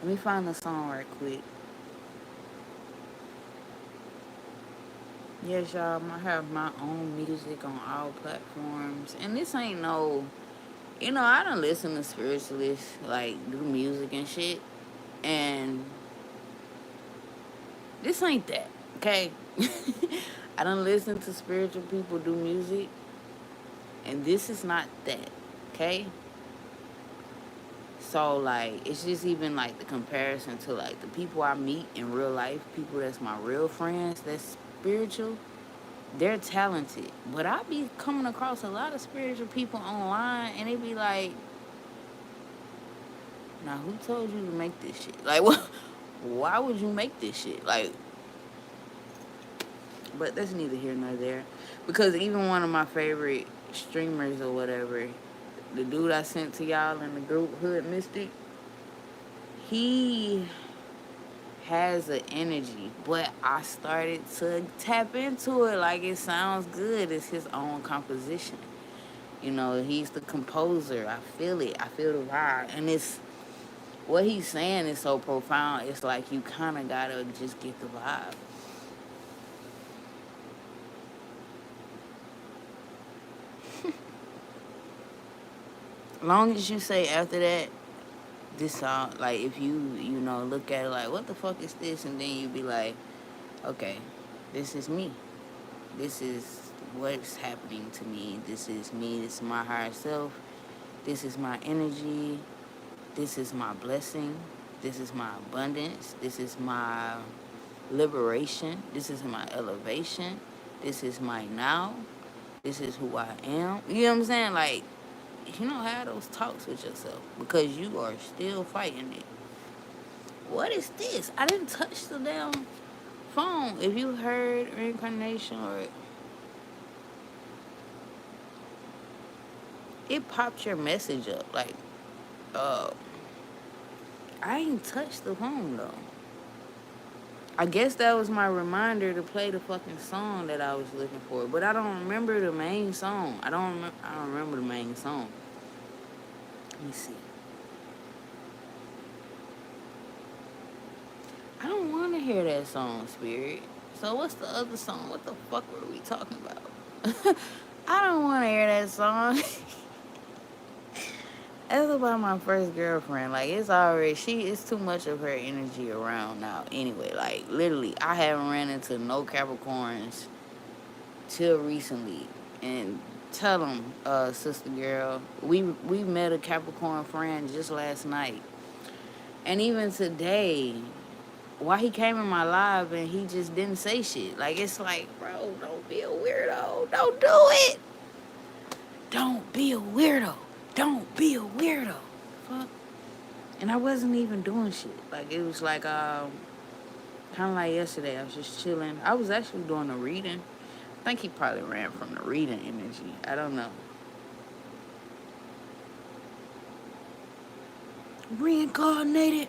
Let me find the song right quick. Yes, y'all, I have my own music on all platforms. And this ain't no... I done listen to spiritualists, like, do music and shit. And this ain't that, okay? I done listen to spiritual people do music. And this is not that, okay? So, like, it's just even, like, the comparison to, like, the people I meet in real life, people that's my real friends, that's spiritual, they're talented. But I be coming across a lot of spiritual people online, and they be like, now, who told you to make this shit? Like, what? Why would you make this shit? Like, but that's neither here nor there. Because even one of my favorite streamers or whatever, the dude I sent to y'all in the group, Hood Mystic, he has an energy, but I started to tap into it. Like, it sounds good. It's his own composition. He's the composer. I feel it. I feel the vibe. And it's, what he's saying is so profound. It's like you kind of got to just get the vibe. Long as you say after that, this song, like if you look at it like, what the fuck is this, and then you be like, okay, this is me. This is what's happening to me. This is me. This is my higher self. This is my energy. This is my blessing. This is my abundance. This is my liberation. This is my elevation. This is my now. This is who I am. You know what I'm saying? Like, have those talks with yourself because you are still fighting it. What is this? I didn't touch the damn phone. If you heard reincarnation or it popped your message up. Like, I ain't touched the phone though. I guess that was my reminder to play the fucking song that I was looking for. But I don't remember the main song. I don't remember the main song. Let me see. I don't want to hear that song, Spirit. So what's the other song? What the fuck were we talking about? I don't want to hear that song. That's about my first girlfriend. Like, it's too much of her energy around now. Anyway, like, literally, I haven't ran into no Capricorns till recently. And tell them, sister girl, we met a Capricorn friend just last night. And even today, why he came in my live and he just didn't say shit. Like, it's like, bro, don't be a weirdo. Don't do it. Don't be a weirdo. Don't be a weirdo. Fuck. And I wasn't even doing shit. Like, it was like, kind of like yesterday. I was just chilling. I was actually doing a reading. I think he probably ran from the reading energy. I don't know. Reincarnated.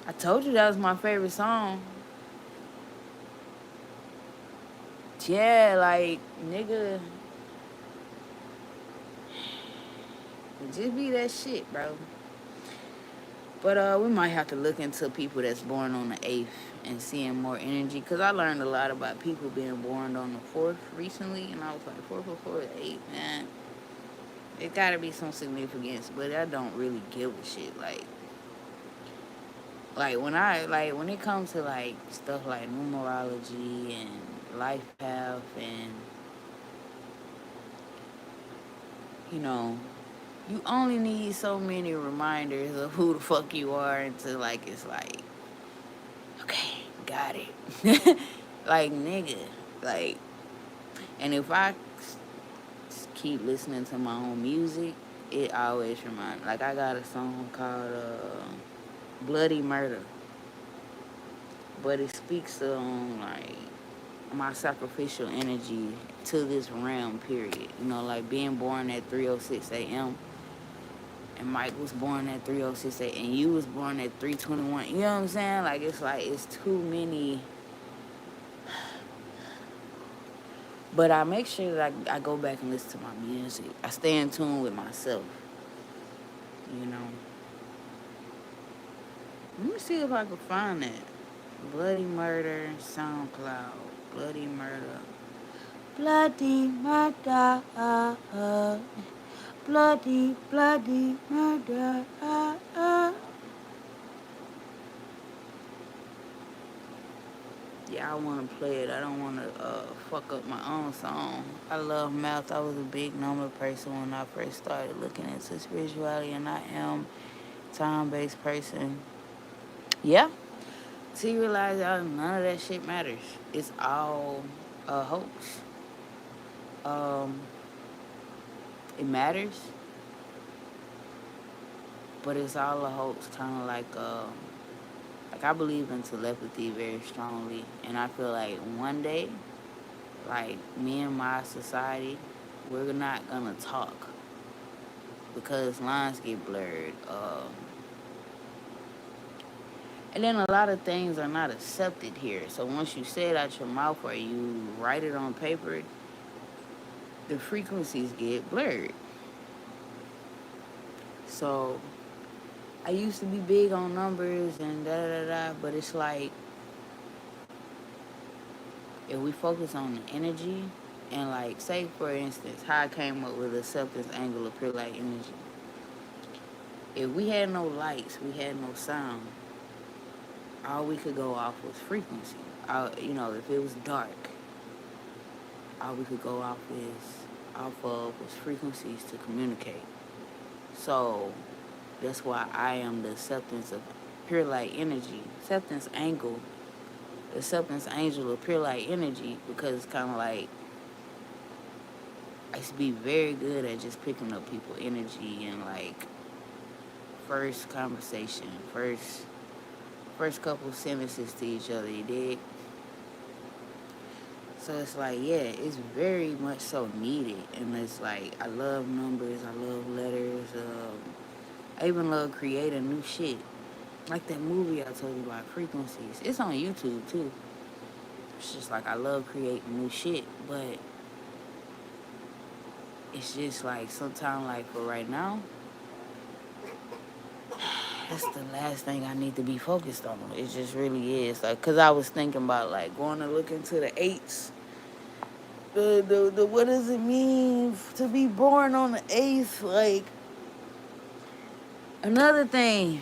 I told you that was my favorite song. Yeah, like, nigga. It just be that shit, bro. But we might have to look into people that's born on the 8th and seeing more energy. Because I learned a lot about people being born on the 4th recently. And I was like, 4, 4, 4, 8, man. It gotta be some significance. But I don't really give a shit. Like when it comes to, like, stuff like numerology and life path and, you only need so many reminders of who the fuck you are until, like, it's like, okay, got it. Like, nigga. Like, and if I keep listening to my own music, it always reminds. Like, I got a song called Bloody Murder. But it speaks on, like, my sacrificial energy to this realm, period. Like, being born at 3:06 a.m. and Mike was born at 3:06 a.m. and you was born at 3:21. You know what I'm saying? Like, it's too many. But I make sure that I go back and listen to my music. I stay in tune with myself. Let me see if I can find that. Bloody Murder, SoundCloud. Bloody Murder. Bloody murder. Bloody murder. Yeah, I want to play it. I don't want to fuck up my own song. I love math. I was a big number person when I first started looking into spirituality, and I am a time-based person. Yeah. So you realize none of that shit matters. It's all a hoax. It matters, but it's all a hoax. Kind of like I believe in telepathy very strongly, and I feel like one day, like, me and my society, we're not gonna talk because lines get blurred. And then a lot of things are not accepted here. So once you say it out your mouth or you write it on paper, the frequencies get blurred. So I used to be big on numbers and da-da-da-da, but it's like, if we focus on the energy and, like, say, for instance, how I came up with acceptance angle of pure light energy. If we had no lights, we had no sound, all we could go off was frequency. If it was dark, all we could go off of was frequencies to communicate. So that's why I am the acceptance of pure light energy, the acceptance angel of pure light energy, because it's kind of like I used to be very good at just picking up people's energy and like first conversation, first couple sentences to each other, you dig? So it's like, yeah, it's very much so needed. And it's like, I love numbers, I love letters. I even love creating new shit. Like that movie I told you about, Frequencies. It's on YouTube, too. It's just like, I love creating new shit. But it's just like, sometimes, like, for right now, that's the last thing I need to be focused on. It just really is. Like, because I was thinking about, like, going to look into the eights. The what does it mean to be born on the 8th? Like, another thing,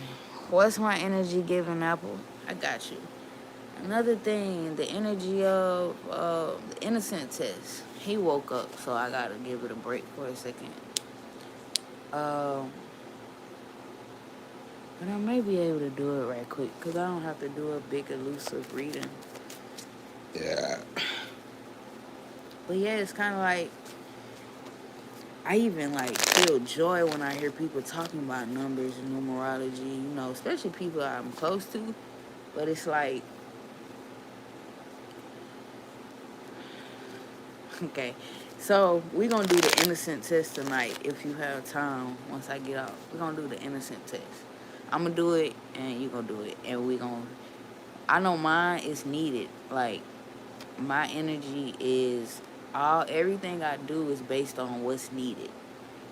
what's my energy giving apple? I got you. Another thing, the energy of the innocent test. He woke up, so I gotta give it a break for a second. But I may be able to do it right quick, because I don't have to do a big elusive reading. Yeah. But yeah, it's kind of like, I even like feel joy when I hear people talking about numbers and numerology, especially people I'm close to. But it's like, okay, so we're going to do the innocent test tonight if you have time once I get out. We're going to do the innocent test. I'm going to do it and you're going to do it. And I know mine is needed. Like, my energy is, everything I do is based on what's needed.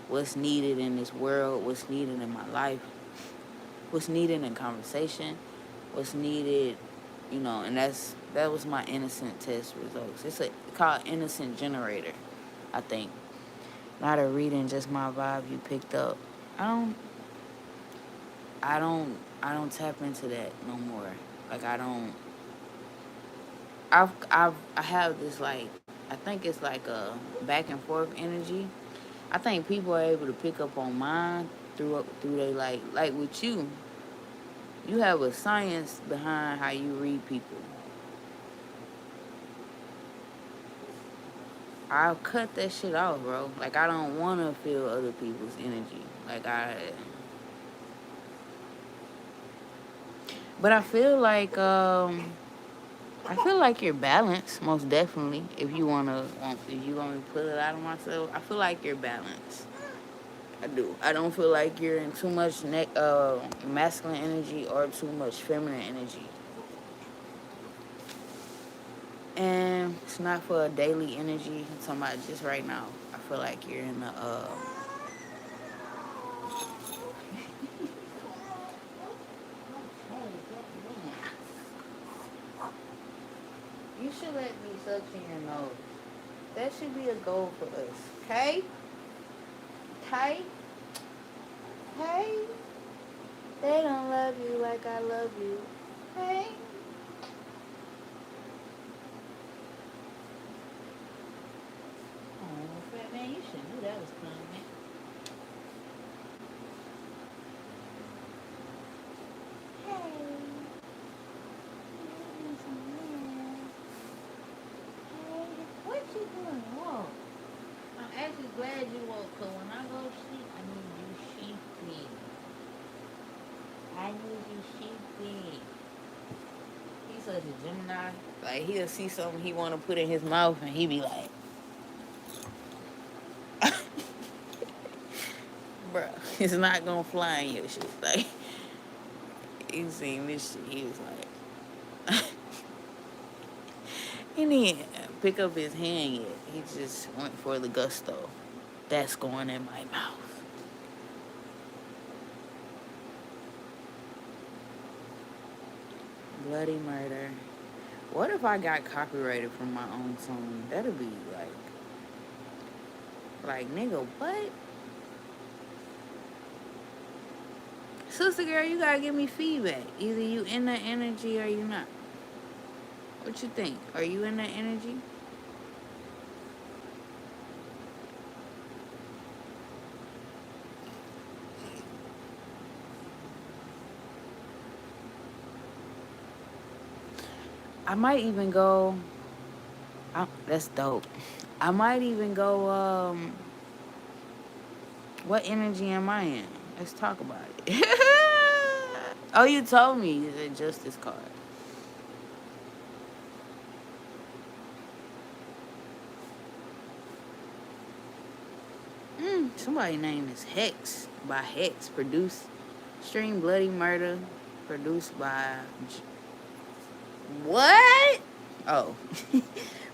What's needed in this world, what's needed in my life, what's needed in conversation, what's needed, and that was my innocent test results. It's called innocent generator, I think. Not a reading, just my vibe you picked up. I don't tap into that no more. Like, I have this, like, I think it's like a back and forth energy. I think people are able to pick up on mine through they, like with you. You have a science behind how you read people. I'll cut that shit off, bro. Like, I don't want to feel other people's energy. But I feel like you're balanced, most definitely. If you want to put it out of myself, I feel like you're balanced. I do. I don't feel like you're in too much masculine energy or too much feminine energy. And it's not for a daily energy. I'm talking about just right now. I feel like you're in the You should let me suck in your nose. That should be a goal for us. Okay? Okay? Okay? They don't love you like I love you. Okay? Oh, fat man, you shouldn't do that. Was fun, man. What you doing? Whoa. I'm actually glad you woke, because when I go to sleep, I need you sheepy. I need you sheepy. He's such a Gemini. Like, he'll see something he want to put in his mouth, and he be like, bruh, it's not going to fly in your shit. Like, he seen this shit. He was like, he didn't pick up his hand yet. He just went for the gusto. That's going in my mouth. Bloody murder. What if I got copyrighted from my own song? That'd be like, nigga, what? sister girl, you gotta give me feedback. Either you in that energy or you not. What you think? Are you in that energy? I might even go. That's dope. I might even go. What energy am I in? Let's talk about it. Oh, you told me the justice card. Somebody's name is Hex by Hex. Produced, Stream Bloody Murder. Produced by. What? Oh.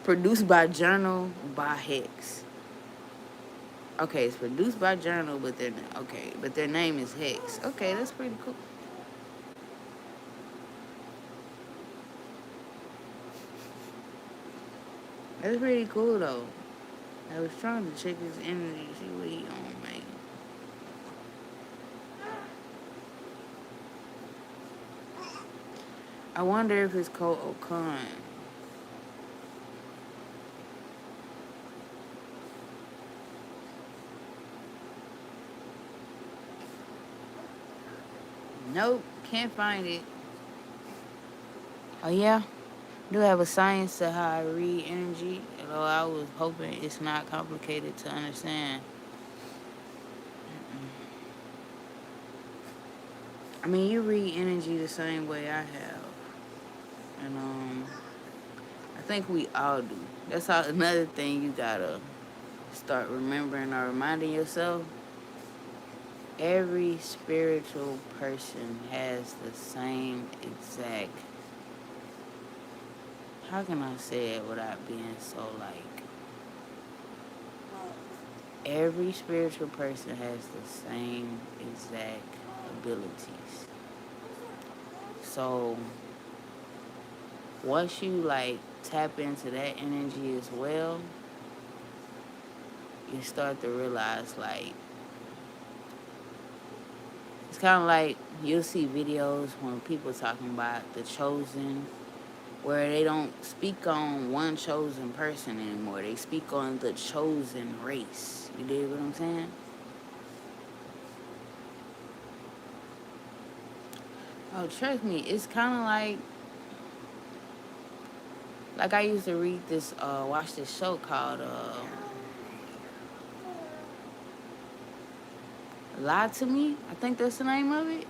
Produced by Journal by Hex. Okay, it's produced by Journal, but their name is Hex. Okay, that's pretty cool. That's pretty cool though. I was trying to check his energy, see what he on, man. I wonder if it's Cole O'Con. Nope, can't find it. Oh yeah, I do have a science to how I read energy, although I was hoping it's not complicated to understand. I mean, you read energy the same way I have, and I think we all do. That's how another thing you gotta start remembering or reminding yourself. Every spiritual person has the same exact. How can I say it without being so like? Every spiritual person has the same exact abilities. So once you like tap into that energy as well, you start to realize like it's kind of like you'll see videos when people talking about the chosen, where they don't speak on one chosen person anymore. They speak on the chosen race. You dig what I'm saying? Oh, trust me, it's kind of like I used to read this, watch this show called Lie to Me. I think that's the name of it.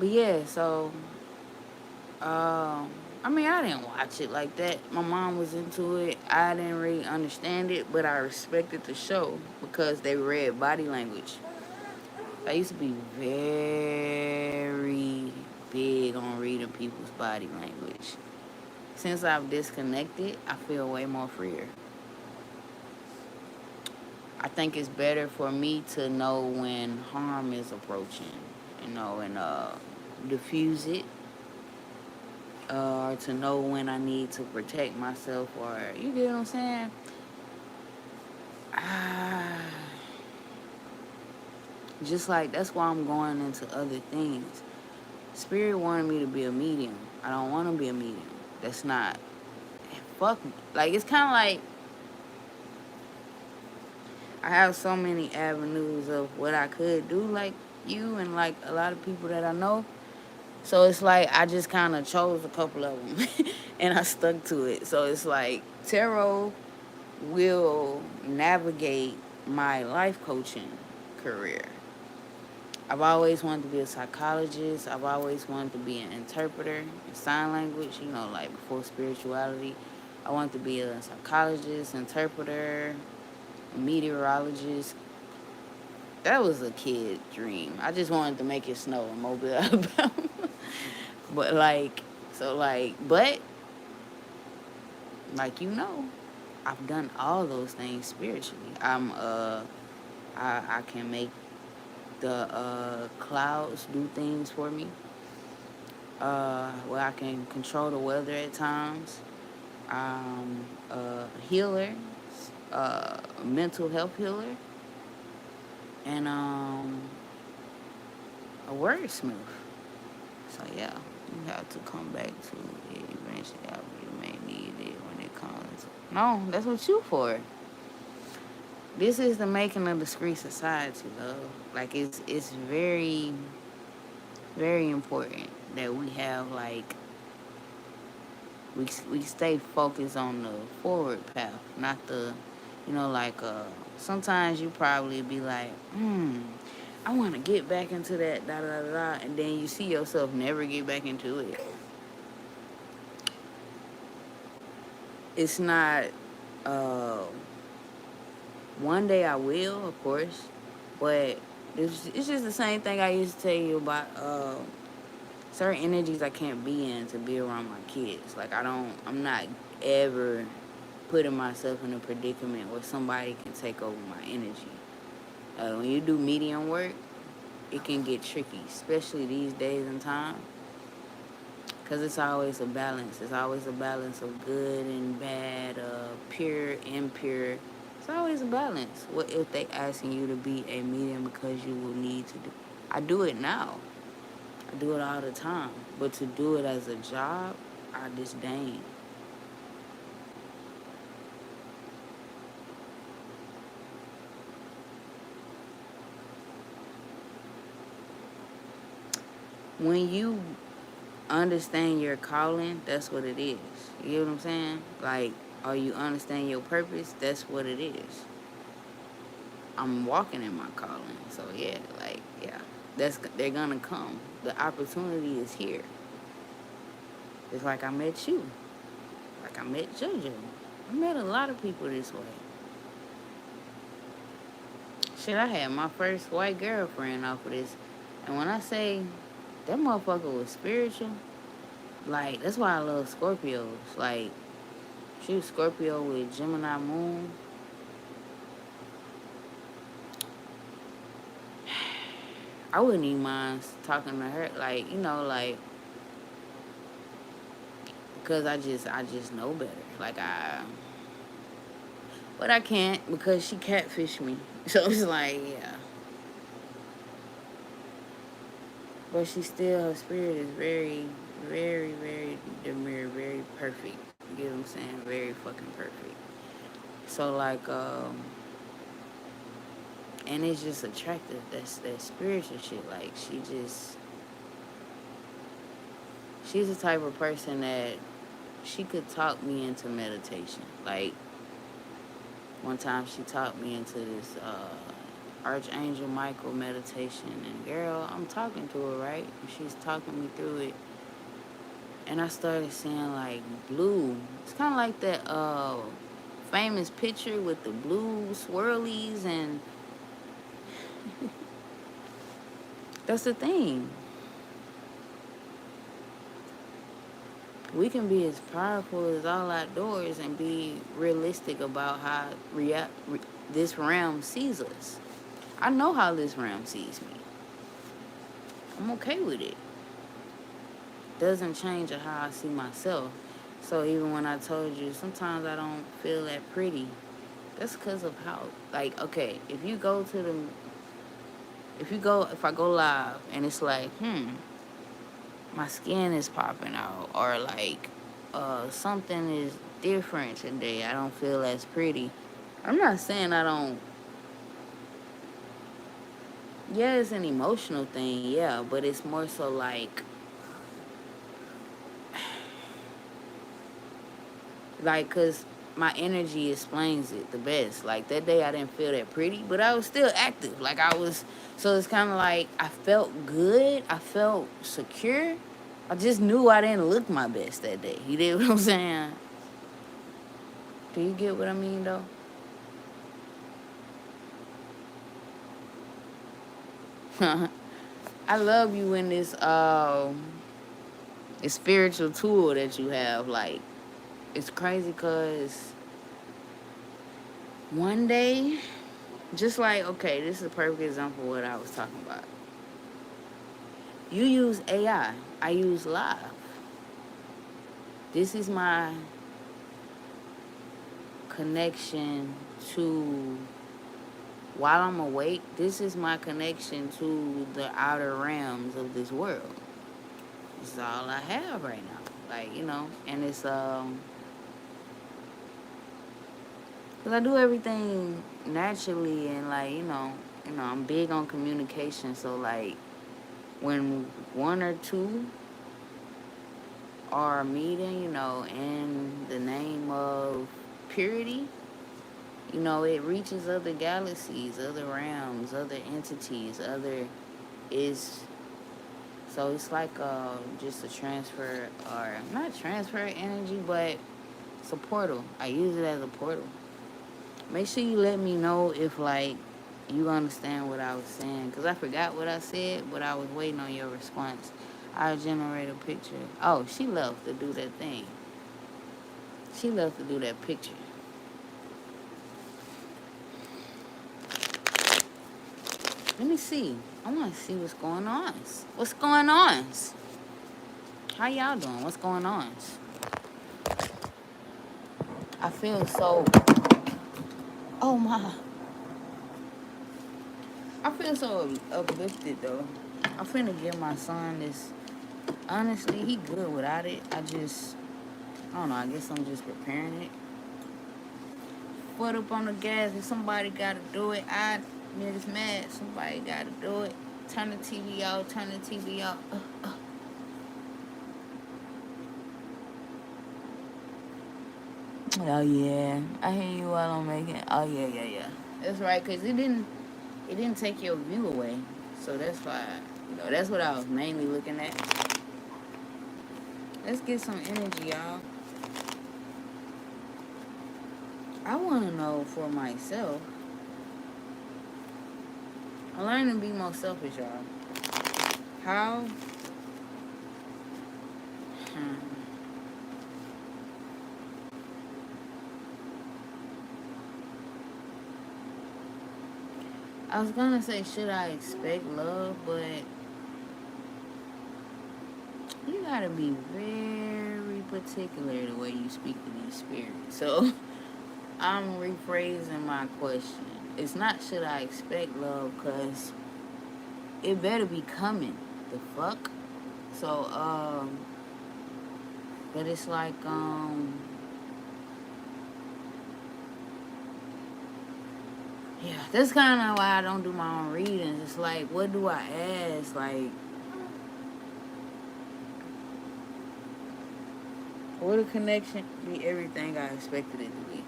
But yeah, so I mean, I didn't watch it like that. My mom was into it. I didn't really understand it, but I respected the show because they read body language. I used to be very big on reading people's body language. Since I've disconnected, I feel way more freer. I think it's better for me to know when harm is approaching, and diffuse it, or to know when I need to protect myself, or you get what I'm saying? Ah, just like that's why I'm going into other things. Spirit wanted me to be a medium. I don't want to be a medium. That's not. Fuck. Like it's kind of like I have so many avenues of what I could do, like you and like a lot of people that I know. So it's like I just kind of chose a couple of them and I stuck to it. So it's like tarot will navigate my life coaching career. I've always wanted to be a psychologist. I've always wanted to be an interpreter in sign language, like before spirituality. I wanted to be a psychologist, interpreter, a meteorologist. That was a kid dream. I just wanted to make it snow in Mobile, Alabama. But but I've done all those things spiritually. I can make the clouds do things for me. Where I can control the weather at times. A healer, mental health healer. and a wordsmith. So yeah, you have to come back to it eventually. You may need it when it comes. No, that's what you for. This is the making of discreet society, love. Like it's very, very important that we have like we stay focused on the forward path, not the, like sometimes you probably be like, I want to get back into that da da da da, and then you see yourself never get back into it. It's not. Uh, One day I will, of course, but it's just the same thing I used to tell you about certain energies I can't be in to be around my kids. Like I'm not ever putting myself in a predicament where somebody can take over my energy. When you do medium work, it can get tricky, especially these days and time, because it's always a balance. It's always a balance of good and bad, pure, impure. It's always a balance. What if they asking you to be a medium because you will need to do? I do it now. I do it all the time. But to do it as a job, I disdain. When you understand your calling, that's what it is. You get what I'm saying? Like, or you understand your purpose, that's what it is. I'm walking in my calling. So yeah, like yeah, they're gonna come. The opportunity is here. It's like I met you. Like I met JoJo. I met a lot of people this way. Shit, I had my first white girlfriend off of this. And when I say that motherfucker was spiritual, like that's why I love Scorpios. Like she was Scorpio with Gemini moon. I wouldn't even mind talking to her, like, like, because I just know better. Like but I can't because she catfished me. So it's like, yeah. But she still, her spirit is very, very, very demure, very perfect. You get what I'm saying? Very fucking perfect. So like, and it's just attractive. That's that spiritual shit. Like she's the type of person that she could talk me into meditation. Like one time she talked me into this Archangel Michael meditation, and girl, I'm talking to her, right? And she's talking me through it, and I started seeing like blue. It's kind of like that famous picture with the blue swirlies, and that's the thing. We can be as powerful as all outdoors and be realistic about how this realm sees us. I know how this realm sees me. I'm okay with it. Doesn't change how I see myself. So even when I told you sometimes I don't feel that pretty, that's because of how, like, okay, if I go live and it's like, my skin is popping out, or like something is different today, I don't feel as pretty. I'm not saying I don't. Yeah, it's an emotional thing, yeah, but it's more so like, cause my energy explains it the best. Like that day I didn't feel that pretty, but I was still active. Like I was, so it's kind of like I felt good. I felt secure. I just knew I didn't look my best that day. You get what I'm saying? Do you get what I mean, though? I love you in this spiritual tool that you have. Like, it's crazy because one day, just like, okay, this is a perfect example of what I was talking about. You use AI. I use live. This is my connection to while I'm awake, this is my connection to the outer realms of this world. This is all I have right now. Like, and it's, because I do everything naturally and, like, I'm big on communication. So, like, when one or two are meeting, in the name of purity, it reaches other galaxies, other realms, other entities, other is so it's like just a transfer, or not transfer energy, but it's a portal. I use it as a portal. Make sure you let me know if, like, you understand what I was saying, because I forgot what I said, but I was waiting on your response. I'll generate a picture. Oh, she loves to do that thing. She loves to do that picture. Let me see. I want to see what's going on. What's going on? How y'all doing? What's going on? I feel so... Oh, my. I feel so uplifted, though. I'm finna give my son this... Honestly, he good without it. I don't know. I guess I'm just preparing it. Foot up on the gas. If somebody gotta do it, niggas mad. Somebody gotta do it. Turn the TV out. Turn the TV out. Oh yeah, I hear you while I'm making. Oh yeah. That's right, cause it didn't take your view away. So that's why, that's what I was mainly looking at. Let's get some energy, y'all. I want to know for myself. I'm learning to be more selfish, y'all. How? I was gonna say, should I expect love, but you gotta be very particular the way you speak to these spirits. So I'm rephrasing my question. It's not should I expect love, because it better be coming. The fuck? So, but it's like, yeah, that's kind of why I don't do my own readings. It's like, what do I ask? Like, will the connection be everything I expected it to be?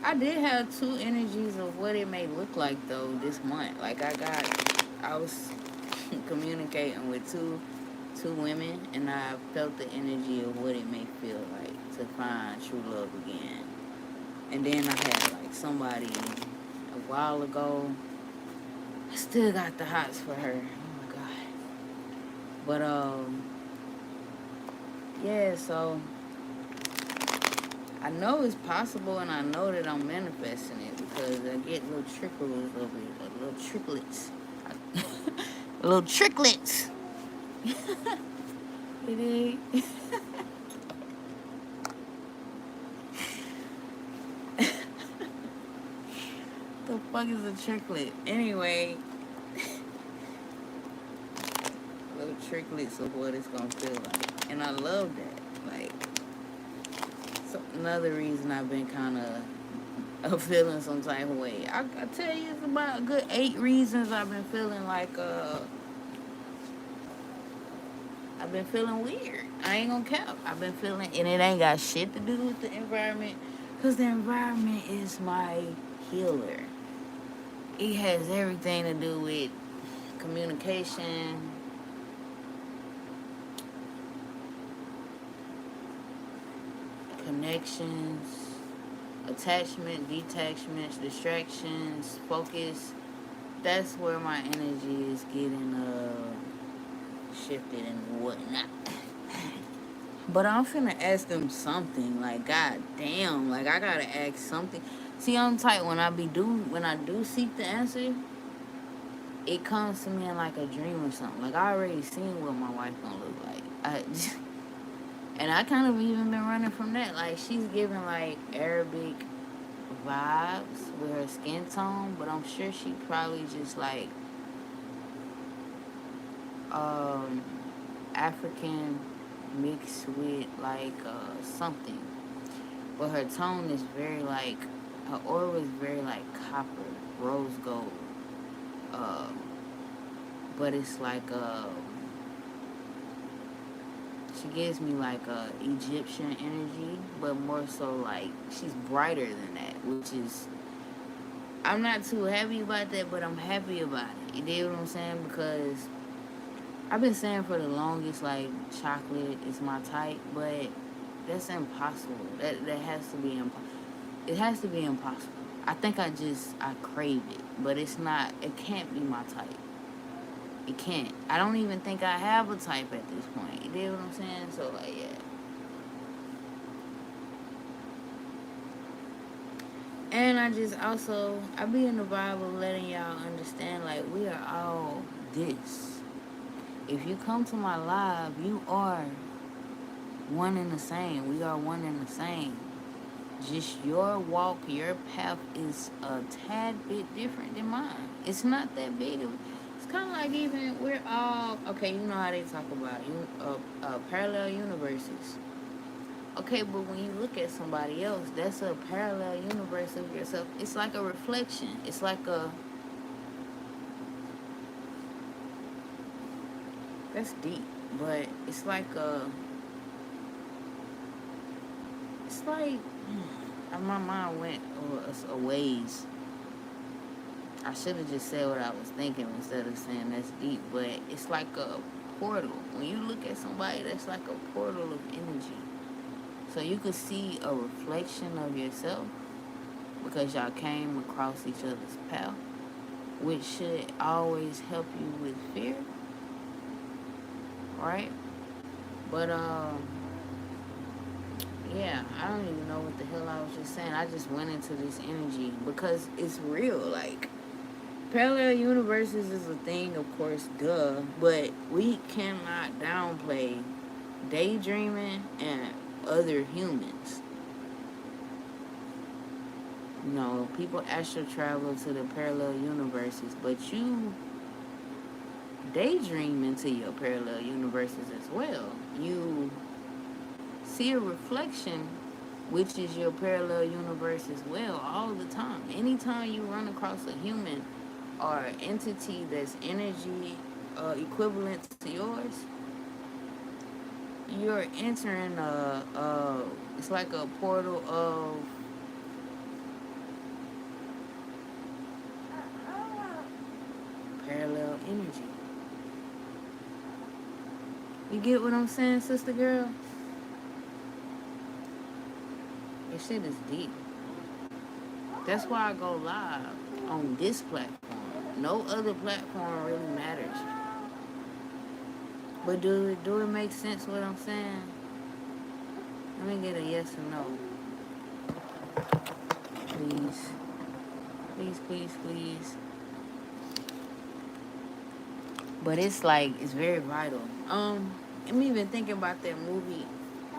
I did have two energies of what it may look like, though, this month. Like, I was communicating with two women, and I felt the energy of what it may feel like to find true love again. And then I had, like, somebody a while ago. I still got the hots for her. Oh, my God. But, yeah, so I know it's possible, and I know that I'm manifesting it because I get little trickles of it, little tricklets. Little tricklets. It is. The fuck is a tricklet? Anyway, little tricklets of what it's gonna feel like, and I love that. Like, so another reason I've been kind of feeling some type of way. I tell you, it's about a good 8 reasons I've been feeling like I've been feeling weird. I ain't gonna cap. I've been feeling, and it ain't got shit to do with the environment, because the environment is my healer. It has everything to do with communication, connections, attachment, detachments, distractions, focus. That's where my energy is getting shifted and whatnot. But I'm finna ask them something. Like, god damn, like, I gotta ask something. See, I'm tight when I do seek the answer. It comes to me in like a dream or something. Like, I already seen what my wife gonna look like. And I kind of even been running from that. Like, she's giving like Arabic vibes, with her skin tone, but I'm sure she probably just like um, African mixed with like something. But her tone is very like, her aura is very like copper, rose gold. Uh, but it's like she gives me like Egyptian energy, but more so like she's brighter than that, which is, I'm not too happy about that, but I'm happy about it. You dig what I'm saying? Because I've been saying for the longest like chocolate is my type, but that's impossible. That has to be impossible. It has to be impossible. I think I crave it, but it's not. It can't be my type. It can't. I don't even think I have a type at this point. You dig what I'm saying? So like, yeah. And I be in the Bible letting y'all understand like we are all this. If you come to my live, you are one and the same. We are one and the same. Just your walk, your path is a tad bit different than mine. It's not that big. It's kind of like even we're all okay. You know how they talk about parallel universes. Okay, but when you look at somebody else, that's a parallel universe of yourself. It's like a reflection. It's like a, that's deep, but it's like a, it's like my mind went a ways. I should have just said what I was thinking instead of saying that's deep, but it's like a portal. When you look at somebody, that's like a portal of energy. So you could see a reflection of yourself because y'all came across each other's path, which should always help you with fear, right? But yeah, I don't even know what the hell I was just saying. I just went into this energy because it's real. Like, parallel universes is a thing, of course, duh. But we cannot downplay daydreaming and other humans. You know, people astral travel to the parallel universes, but you daydream into your parallel universes as well. You see a reflection, which is your parallel universe as well, all the time. Anytime you run across a human or entity that's energy equivalent to yours, you're entering it's like a portal of parallel energy. You get what I'm saying, sister girl? This shit is deep. That's why I go live on this platform. No other platform really matters. But do it make sense what I'm saying? Let me get a yes or no. Please. Please, please, please. But it's like, it's very vital. I'm even thinking about that movie.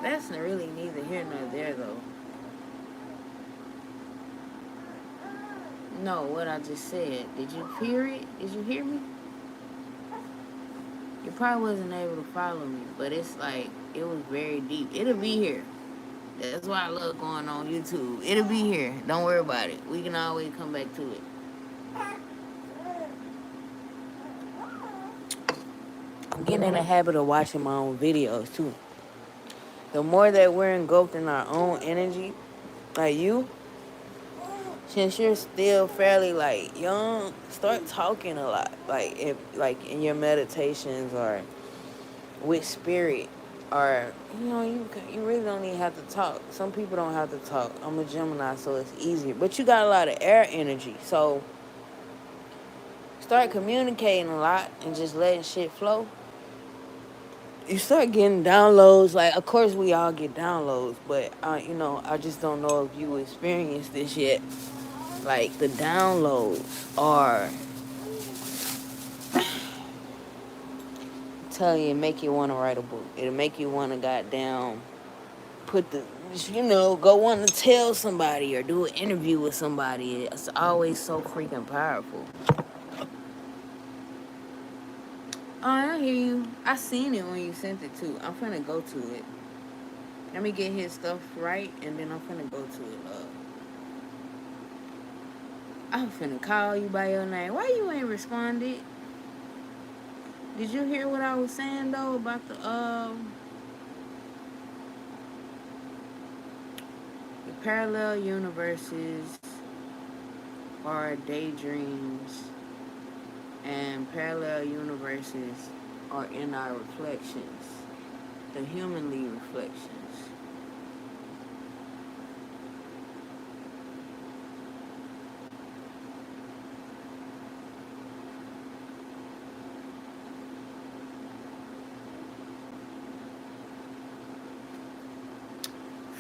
That's really neither here nor there though. No, what I just said. Did you hear it? Did you hear me? You probably wasn't able to follow me, but it's like, it was very deep. It'll be here. That's why I love going on YouTube. It'll be here. Don't worry about it. We can always come back to it. I'm getting in the habit of watching my own videos too. The more that we're engulfed in our own energy, like you, since you're still fairly like young, start talking a lot. Like if like in your meditations or with spirit, or you really don't even have to talk. Some people don't have to talk. I'm a Gemini, so it's easier. But you got a lot of air energy, so start communicating a lot and just letting shit flow. You start getting downloads. Like, of course, we all get downloads, but I just don't know if you experienced this yet. Like, the downloads are, tell you, make you want to write a book. It'll make you want to goddamn put the, go want to tell somebody or do an interview with somebody. It's always so freaking powerful. Oh, I hear you. I seen it when you sent it too. I'm finna go to it. Let me get his stuff right, and then I'm finna go to it. I'm finna call you by your name. Why you ain't responded? Did you hear what I was saying though about the parallel universes are daydreams, and parallel universes are in our reflections, the humanly reflections.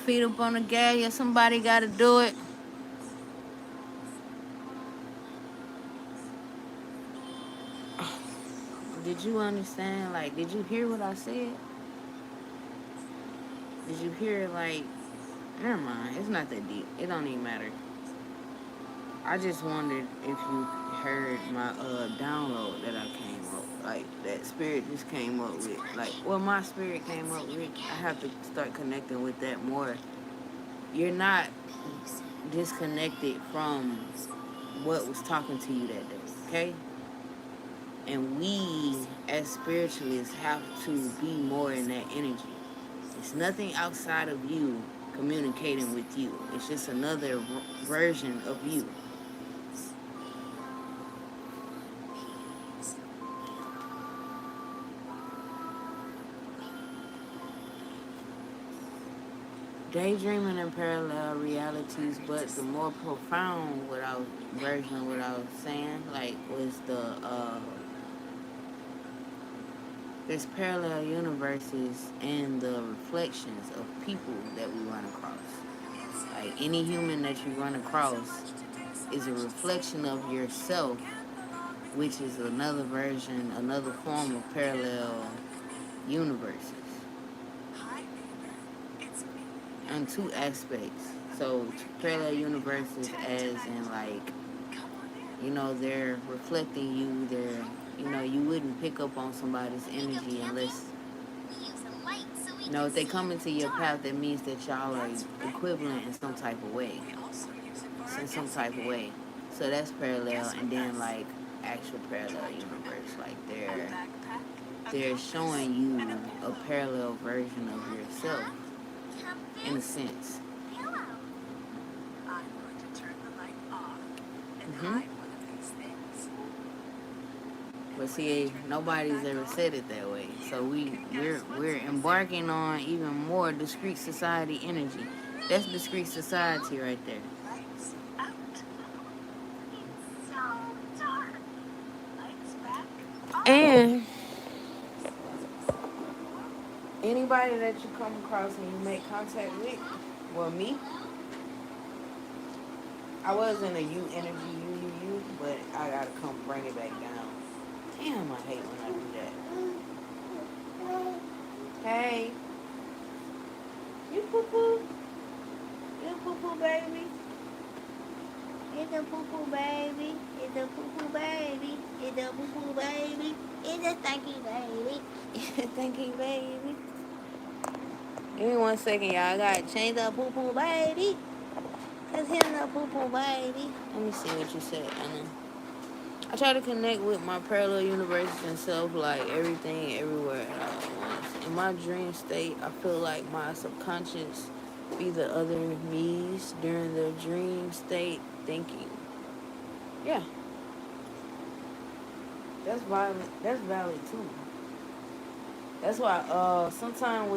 Feet up on the gas, yeah, somebody gotta do it. Did you understand? Like, did you hear what I said? Did you hear, like, never mind, it's not that deep. It don't even matter. I just wondered if you heard my download that I came up, like that spirit just came up with, like, well, my spirit came up with. I have to start connecting with that more. You're not disconnected from what was talking to you that day, okay? And we, as spiritualists, have to be more in that energy. It's nothing outside of you communicating with you. It's just another version of you. Daydreaming in parallel realities, but the more profound version of what I was saying, like, was there's parallel universes and the reflections of people that we run across. Like, any human that you run across is a reflection of yourself, which is another version, another form of parallel universes. On two aspects. So parallel universes as in, like, they're reflecting you. You wouldn't pick up on somebody's energy unless, if they come into your path, that means that y'all are equivalent in some type of way. In some type of way. So that's parallel, and then, like, actual parallel universe, like they're showing you a parallel version of yourself, in a sense. Mm-hmm. But see, nobody's ever said it that way. So we're embarking on even more discrete society energy. That's discrete society right there. And anybody that you come across and you make contact with, well, me, I was in a you energy, you, but I gotta come bring it back down. Damn, I hate when I do that. Hey, you poo poo, you poo poo baby. It's a poo poo baby. It's a poo poo baby. It's a poo poo baby. It's a stinky baby. It's a stinky baby. Give me 1 second, y'all. I gotta change the poo poo baby. Cause he's the poo poo baby. Let me see what you said, Anna. I try to connect with my parallel universes and self, like everything, everywhere at all at once. In my dream state, I feel like my subconscious be the other me's during the dream state thinking. Yeah, that's valid. That's valid too. That's why sometimes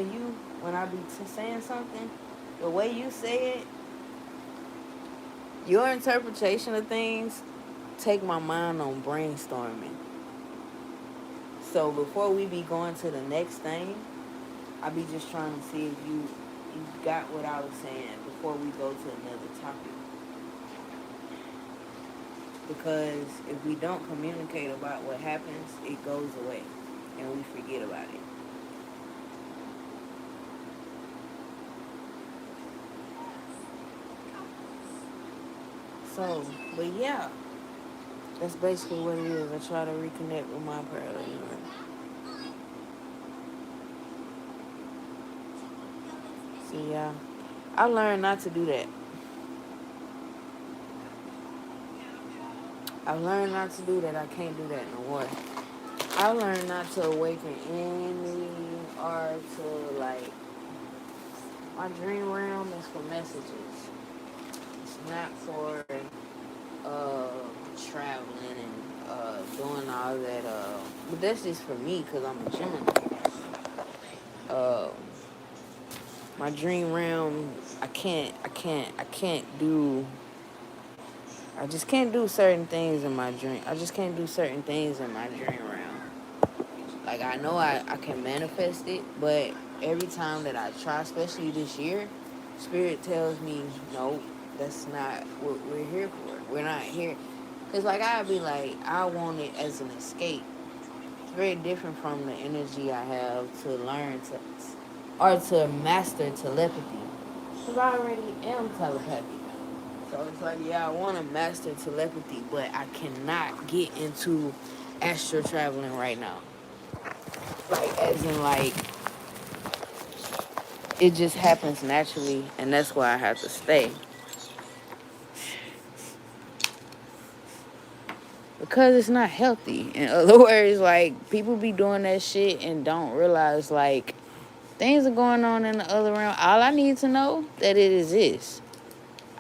when I be saying something, the way you say it, your interpretation of things take my mind on brainstorming. So before we be going to the next thing, I be just trying to see if you got what I was saying before we go to another topic. Because if we don't communicate about what happens, it goes away and we forget about it. So, but yeah, that's basically what it is. I try to reconnect with my parallel universe. See, yeah, I learned not to do that. I learned not to do that. I can't do that no more. I learned not to awaken any or to like my dream realm is for messages. It's not for uh traveling and doing all that. But that's just for me because I'm a Gemini. Uh, my dream realm, I can't do. I just can't do certain things in my dream. I just can't do certain things in my dream realm. Like I know I can manifest it, but every time that I try, especially this year, spirit tells me, no, that's not what we're here for. We're not here. Cause like I'd be like, I want it as an escape. It's very different from the energy I have to learn to, or to master telepathy. Cause I already am telepathic. So it's like, yeah, I want to master telepathy, but I cannot get into astral traveling right now. Like, as in, like, it just happens naturally, and that's why I have to stay. Because it's not healthy. In other words, like, people be doing that shit and don't realize, like, things are going on in the other realm. All I need to know that it exists.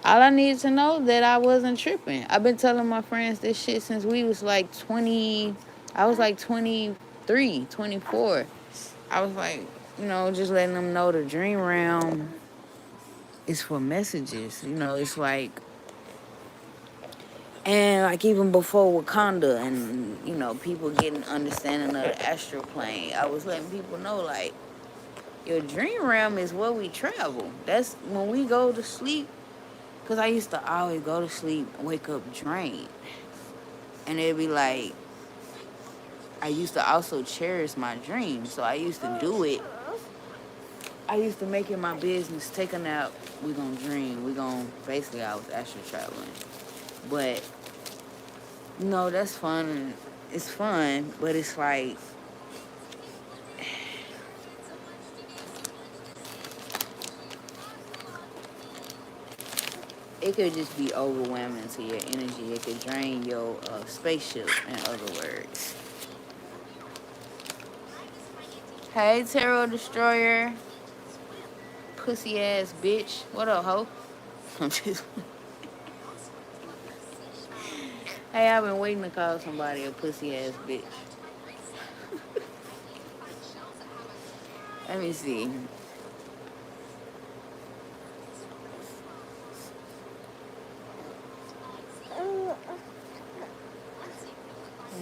All I need to know that I wasn't tripping. I've been telling my friends this shit since we was like 20. I was like 23, 24. I was like, just letting them know the dream realm is for messages. It's like, and like even before Wakanda and, people getting understanding of the astral plane, I was letting people know, like, your dream realm is where we travel. That's when we go to sleep. Because I used to always go to sleep, wake up drained. And it'd be like, I used to also cherish my dreams. So I used to do it. I used to make it my business. Take a nap. We gonna dream. Basically, I was astral traveling. But, that's fun. It's fun. But it's like, it could just be overwhelming to your energy. It could drain your spaceship, in other words. Hey, Tarot Destroyer. Pussy ass bitch. What up, ho? I'm just. Hey, I've been waiting to call somebody a pussy ass bitch. Let me see.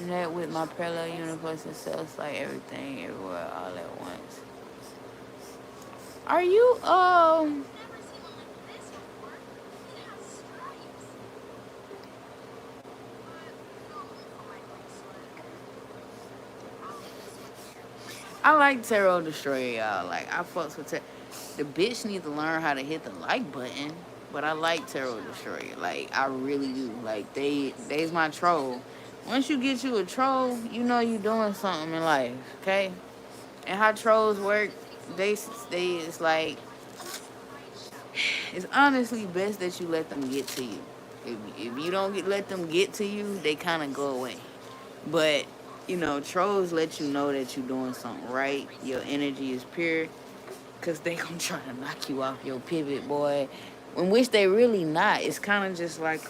And that with my parallel universe itself, like everything, everywhere, all at once. Are you I like Tarot Destroyer, y'all. Like, I fucks with Tarot. The bitch needs to learn how to hit the like button. But I like Tarot Destroyer. Like, I really do. Like, they's my troll. Once you get you a troll, you know you doing something in life, okay? And how trolls work, it's like, it's honestly best that you let them get to you. If you don't let them get to you, they kind of go away. But, trolls let you know that you're doing something right. Your energy is pure. Because they gonna try to knock you off your pivot, boy. In which they really not. It's kind of just like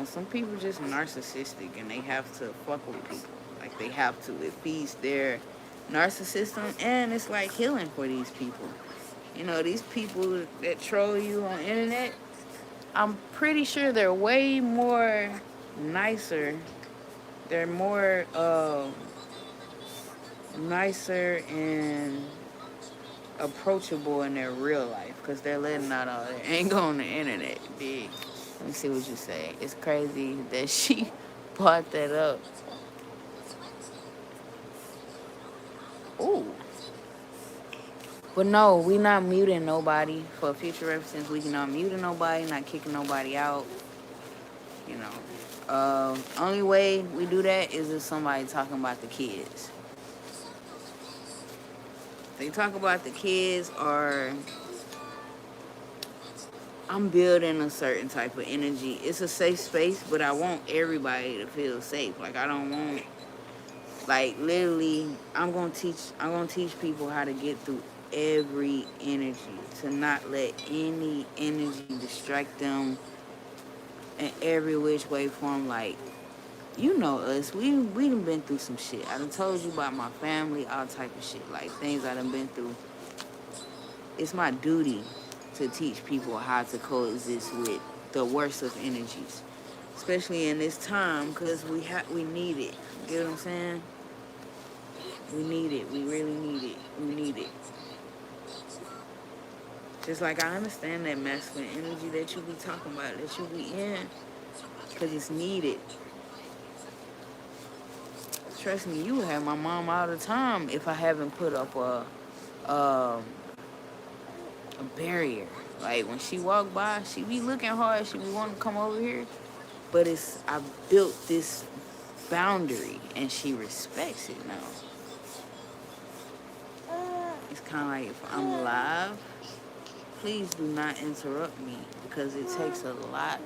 some people just narcissistic and they have to fuck with people. Like, they have to. It feeds their narcissism, and it's like healing for these people. These people that troll you on the internet, I'm pretty sure they're way more nicer. They're more nicer and approachable in their real life because they're letting out all their anger on the internet. Big. Let me see what you say. It's crazy that she brought that up. Ooh. But no, we not muting nobody. For future reference, we not muting nobody, not kicking nobody out. You know. Only way we do that is if somebody talking about the kids. They talk about the kids, or I'm building a certain type of energy. It's a safe space, but I want everybody to feel safe. Like, I don't want, like, literally, I'm gonna teach people how to get through every energy, to not let any energy distract them in every which way form. Like, you know us, we done been through some shit. I done told you about my family, all type of shit, like things I done been through. It's my duty to teach people how to coexist with the worst of energies, especially in this time, because we need it. You get what I'm saying? We need it. We really need it. We need it. Just like I understand that masculine energy that you be talking about, that you be in, because it's needed. Trust me, you would have my mom all the time if I haven't put up a barrier. Like, when she walk by, she be looking hard. She be wanting to come over here. But I built this boundary, and she respects it now. It's kind of like, if I'm live, please do not interrupt me, because it takes a lot.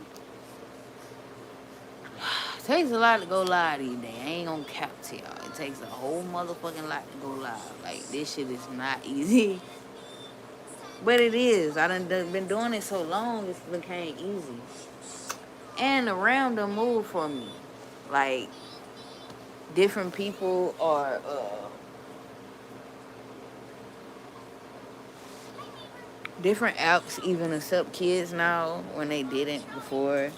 It takes a lot to go live these days. I ain't gonna cap to y'all. It takes a whole motherfucking lot to go live. Like, this shit is not easy. But it is. I done been doing it so long, it's became easy. And the random move for me. Like, different people are different apps even accept kids now when they didn't before.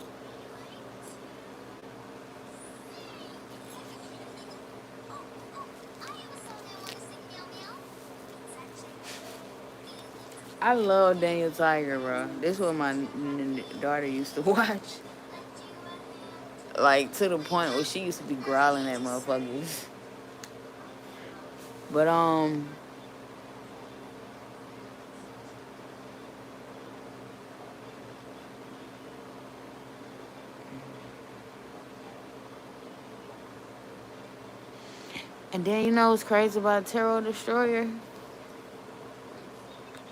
I love Daniel Tiger, bro. This is what my daughter used to watch. Like, to the point where she used to be growling at motherfuckers. But and then, you know what's crazy about Tarot Destroyer?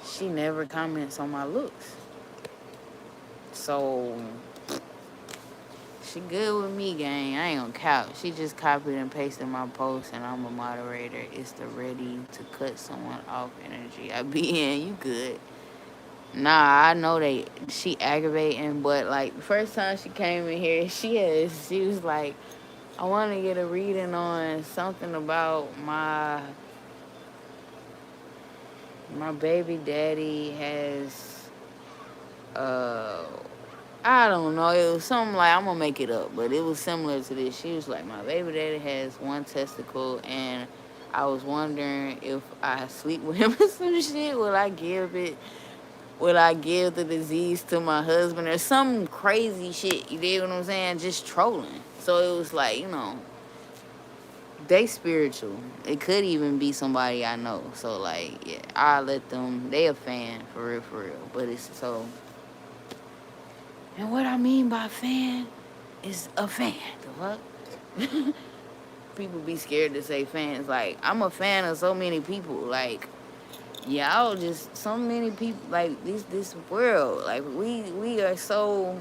She never comments on my looks. So, she good with me, gang. I ain't gonna count. She just copied and pasted my post, and I'm a moderator. It's the ready to cut someone off energy I be in. You good. Nah, I know she aggravating, but, like, the first time she came in here, she was like, I want to get a reading on something about my baby daddy has, I don't know. It was something like, I'm going to make it up, but it was similar to this. She was like, my baby daddy has one testicle, and I was wondering if I sleep with him or some shit, will I give the disease to my husband or some crazy shit? You dig what I'm saying? Just trolling. So it was like, they spiritual. It could even be somebody I know. So, like, yeah, I let them. They a fan, for real, for real. But it's so. And what I mean by fan is a fan. The fuck? People be scared to say fans. Like, I'm a fan of so many people. Like, y'all just so many people. Like, this world. Like, we are so.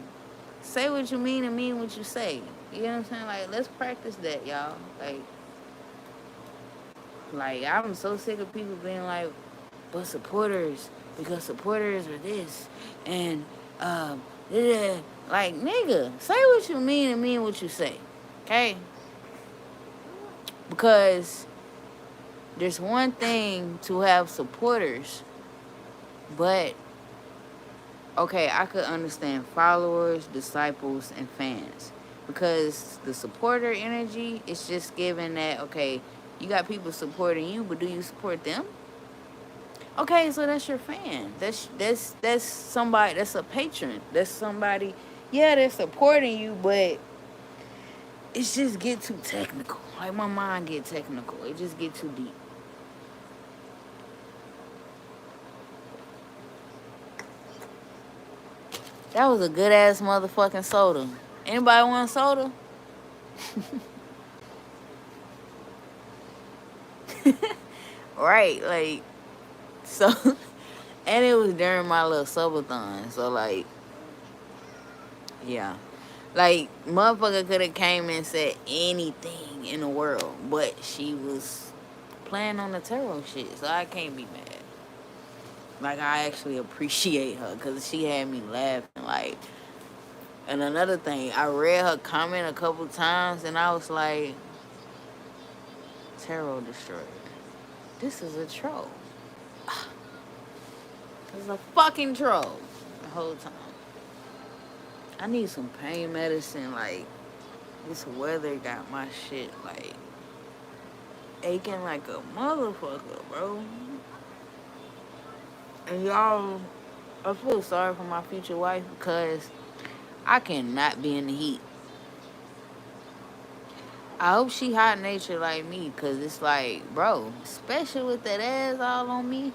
Say what you mean and mean what you say. You know what I'm saying? Like, let's practice that, y'all. Like, I'm so sick of people being like, but supporters, because supporters are this, and, yeah. Like, nigga, say what you mean and mean what you say, okay? Because there's one thing to have supporters, but, okay, I could understand followers, disciples, and fans. Because the supporter energy is just giving that, okay, you got people supporting you, but do you support them? Okay, so that's your fan. That's somebody. That's a patron. That's somebody. Yeah, they're supporting you, but it's just get too technical. Like, my mind get technical. It just get too deep. That was a good ass motherfucking soda. Anybody want soda? Right, like, so, and it was during my little subathon, so, like, yeah. Like, motherfucker could have came and said anything in the world, but she was playing on the tarot shit, so I can't be mad. Like, I actually appreciate her, because she had me laughing, like, and another thing, I read her comment a couple times, and I was like, tarot destroyer. This is a troll. This is a fucking troll the whole time. I need some pain medicine. Like, this weather got my shit, like, aching like a motherfucker, bro. And y'all, I feel sorry for my future wife because I cannot be in the heat. I hope she hot natured like me, because it's like, bro, especially with that ass all on me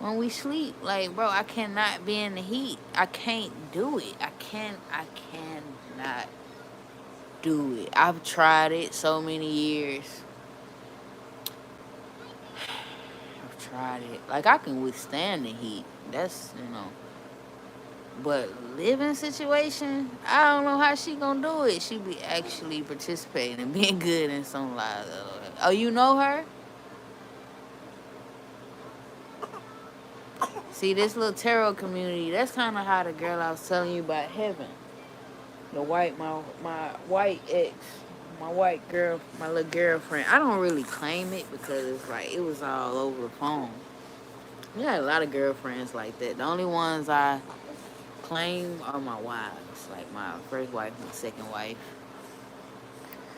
when we sleep. Like, bro, I cannot be in the heat. I can't do it. I cannot do it. I've tried it so many years. I've tried it. Like, I can withstand the heat. That's, But living situation, I don't know how she gonna do it. She be actually participating and being good in some lives. Oh, you know her? See, this little tarot community, that's kind of how the girl I was telling you about heaven. My white ex, my white girl, my little girlfriend. I don't really claim it because it's like, it was all over the phone. We had a lot of girlfriends like that. The only ones I claim are my wives, like my first wife, my second wife.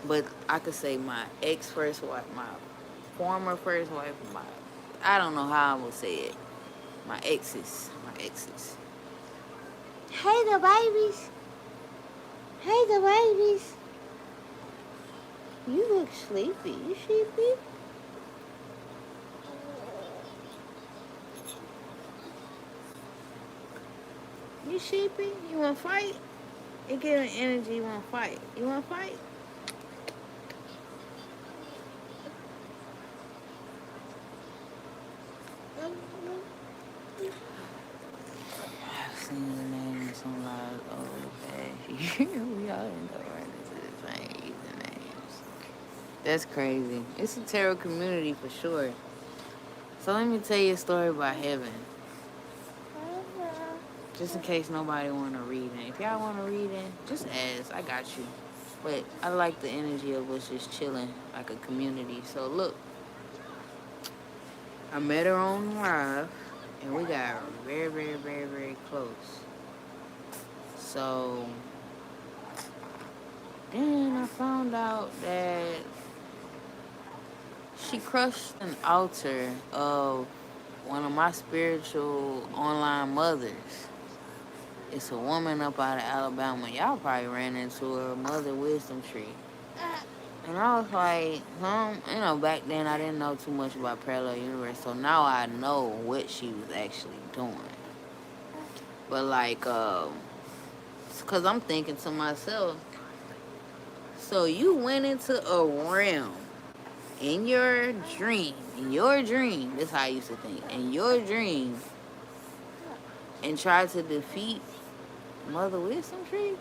But I could say my ex first wife, my former first wife, I don't know how I would say it. My exes. Hey, the babies. Hey, the babies. You look sleepy. You sleepy? You sleepy? You want to fight? It giving energy. You want to fight? You want to fight? I've seen the name of some lives over the past year. We all end up running into the same usernames. That's crazy. It's a tarot community for sure. So let me tell you a story about heaven. Just in case nobody want to read it. If y'all want to read it, just ask. I got you. But I like the energy of us just chilling like a community. So look, I met her on live, and we got very, very, very, very close. So then I found out that she crushed an altar of one of my spiritual online mothers. It's a woman up out of Alabama. Y'all probably ran into her mother wisdom tree. And I was like, back then I didn't know too much about parallel universe. So now I know what she was actually doing. But like, because I'm thinking to myself, so you went into a realm in your dream, this is how I used to think, in your dream, and tried to defeat Mother Wisdom Tree?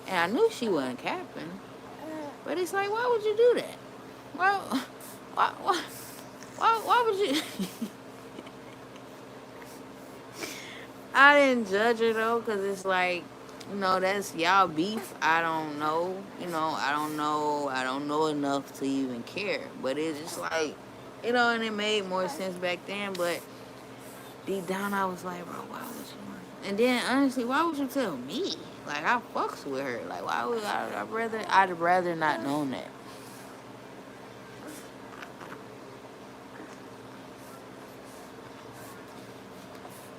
And I knew she wasn't capping. But it's like, why would you do that? Why would you? I didn't judge her though, because it's like, that's y'all beef. I don't know. I don't know enough to even care. But it's just like, and it made more sense back then. But deep down, I was like, bro, why would you? And then honestly, why would you tell me? Like, I fucks with her. Like, why would I'd rather not known that.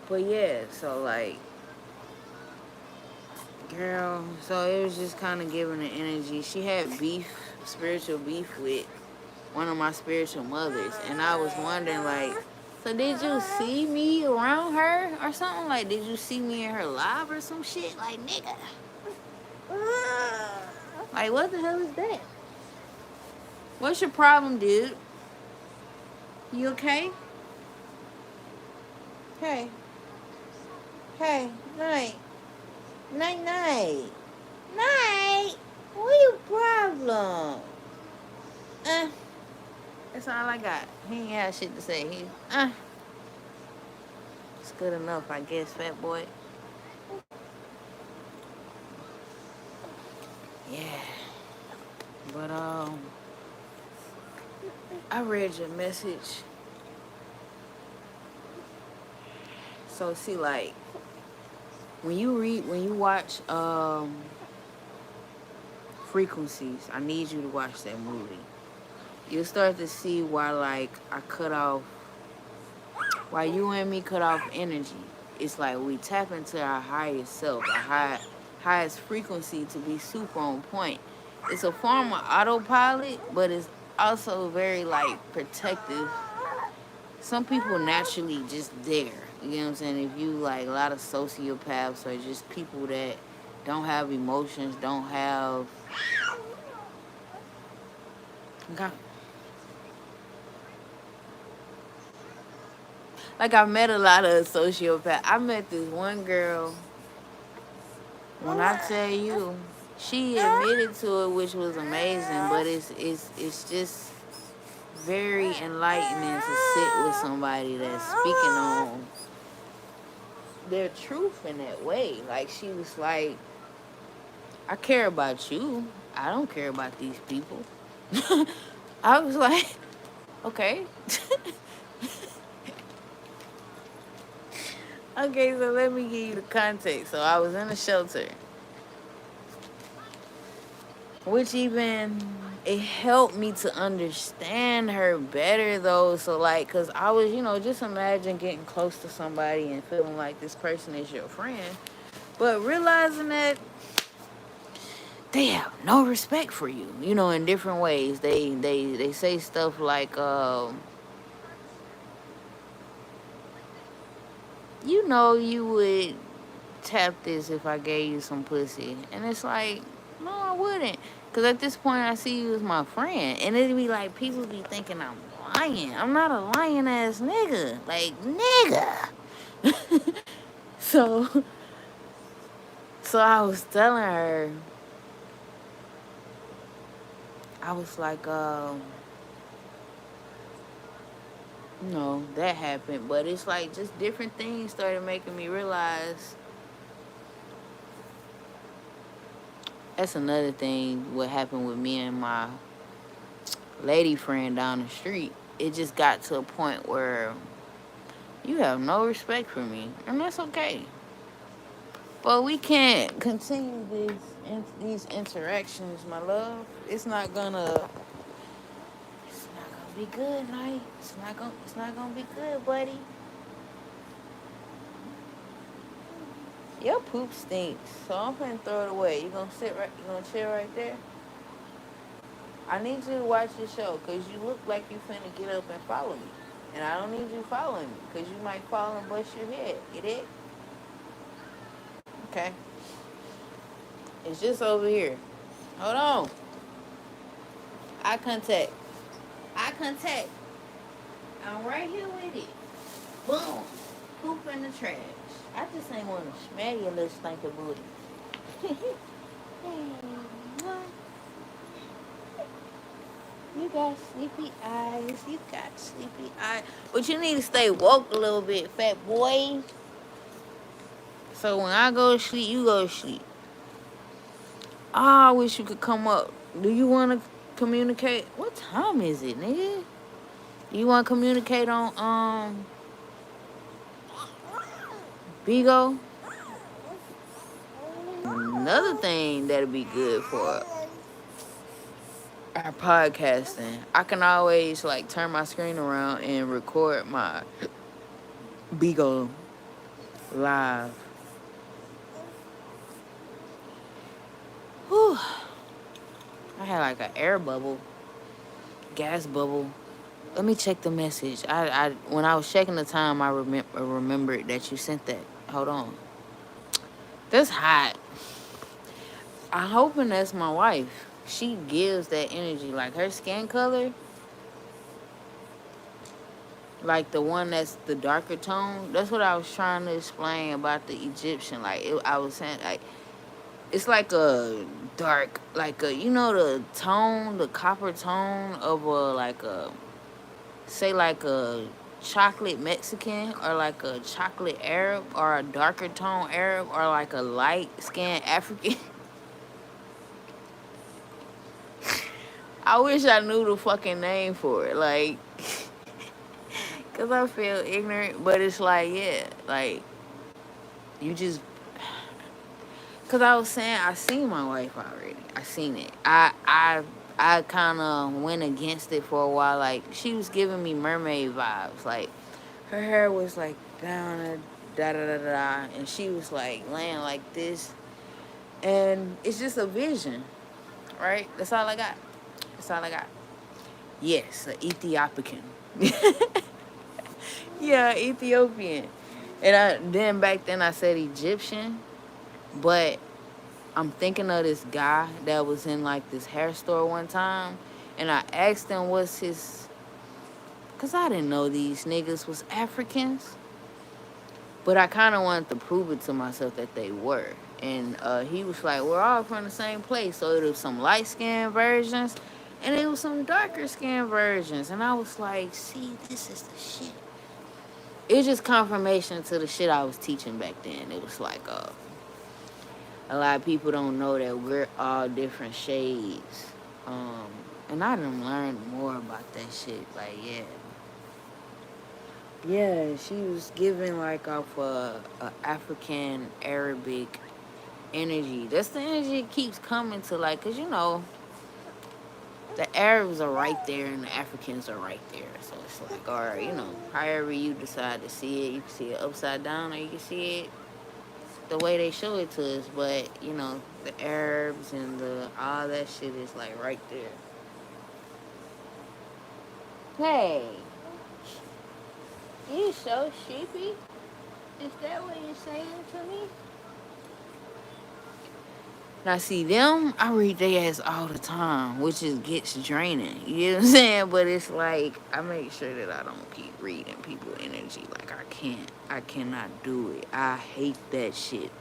But yeah, so like, girl, so it was just kind of giving the energy. She had spiritual beef with one of my spiritual mothers, and I was wondering, like, So did you see me around her or something? Like, did you see me in her live or some shit? Like, nigga. Like, what the hell is that? What's your problem, dude? You okay? Hey. Hey. Night. Night, night. Night. What your problem? That's all I got. He ain't had shit to say. It's good enough, I guess, fat boy. Yeah. But I read your message. So see, like, when you watch Frequencies, I need you to watch that movie. You'll start to see why, like, why you and me cut off energy. It's like we tap into our highest self, our highest frequency to be super on point. It's a form of autopilot, but it's also very, like, protective. Some people naturally just there. You know what I'm saying? If you, like, a lot of sociopaths or just people that don't have emotions, don't have... Okay. Like, I've met a lot of sociopaths. I met this one girl, when I tell you, she admitted to it, which was amazing, but it's just very enlightening to sit with somebody that's speaking on their truth in that way. Like, she was like, I care about you. I don't care about these people. I was like, okay. Okay, so let me give you the context. So I was in a shelter, which even it helped me to understand her better, though. So, like, because I was, just imagine getting close to somebody and feeling like this person is your friend, but realizing that they have no respect for you, in different ways. They say stuff like, you would tap this if I gave you some pussy. And it's like, no, I wouldn't. Because at this point, I see you as my friend. And it'd be like, people be thinking I'm lying. I'm not a lying ass nigga. Like, nigga. so, so I was telling her, I was like, that happened. But it's like just different things started making me realize. That's another thing, what happened with me and my lady friend down the street. It just got to a point where you have no respect for me, and that's okay. But we can't continue these interactions, my love. It's not gonna be good, Night. It's not gonna be good, buddy. Your poop stinks, so I'm finna throw it away. You gonna chill right there? I need you to watch the show, because you look like you finna get up and follow me. And I don't need you following me, because you might fall and bust your head. Get it? Okay. It's just over here. Hold on. Eye contact. Eye contact. I'm right here with it. Boom. Poop in the trash. I just ain't want to smell your little stinker booty. You got sleepy eyes. You got sleepy eyes. But you need to stay woke a little bit, fat boy. So when I go to sleep, you go to sleep. I wish you could come up. Do you want to communicate? What time is it, nigga? Do you want to communicate on Bigo? Another thing that'll be good for our podcasting. I can always, like, turn my screen around and record my Bigo live. Whew. I had like an air bubble, gas bubble Let me check the message. I when I was checking the time, I remembered that you sent that. Hold on. That's hot. I'm hoping that's my wife. She gives that energy. Like her skin color, like the one that's the darker tone. That's what I was trying to explain about the Egyptian. Like I was saying, like it's like a dark, like a the tone, the copper tone of a like a say like a chocolate Mexican or like a chocolate Arab or a darker tone Arab or like a light skinned African. I wish I knew the fucking name for it, like, cause I feel ignorant, but it's like yeah, like you just cause I was saying I seen my wife already. I seen it. I kind of went against it for a while. Like she was giving me mermaid vibes. Like her hair was like down and da da da da, and she was like laying like this, and it's just a vision, right? That's all I got. That's all I got. Yes, an Ethiopian. Yeah, Ethiopian. And then back then I said Egyptian, but I'm thinking of this guy that was in like this hair store one time, and I asked him what's his, cause I didn't know these niggas was Africans, but I kind of wanted to prove it to myself that they were. And he was like, we're all from the same place. So it was some light skinned versions, and it was some darker skinned versions. And I was like, see, this is the shit. It was just confirmation to the shit I was teaching back then. It was like, a lot of people don't know that we're all different shades. Um, and I done learned more about that shit. Like, yeah. Yeah, she was giving like off a African Arabic energy. That's the energy it keeps coming to, like, cause the Arabs are right there and the Africans are right there. So it's like, all right, however you decide to see it, you can see it upside down or you can see it the way they show it to us. But the Arabs and the all that shit is like right there. Hey, you so sheepy? Is that what you're saying to me? Now see them, I read their ass all the time, which is gets draining. You know what I'm saying? But it's like I make sure that I don't keep reading people energy. Like I cannot do it. I hate that shit.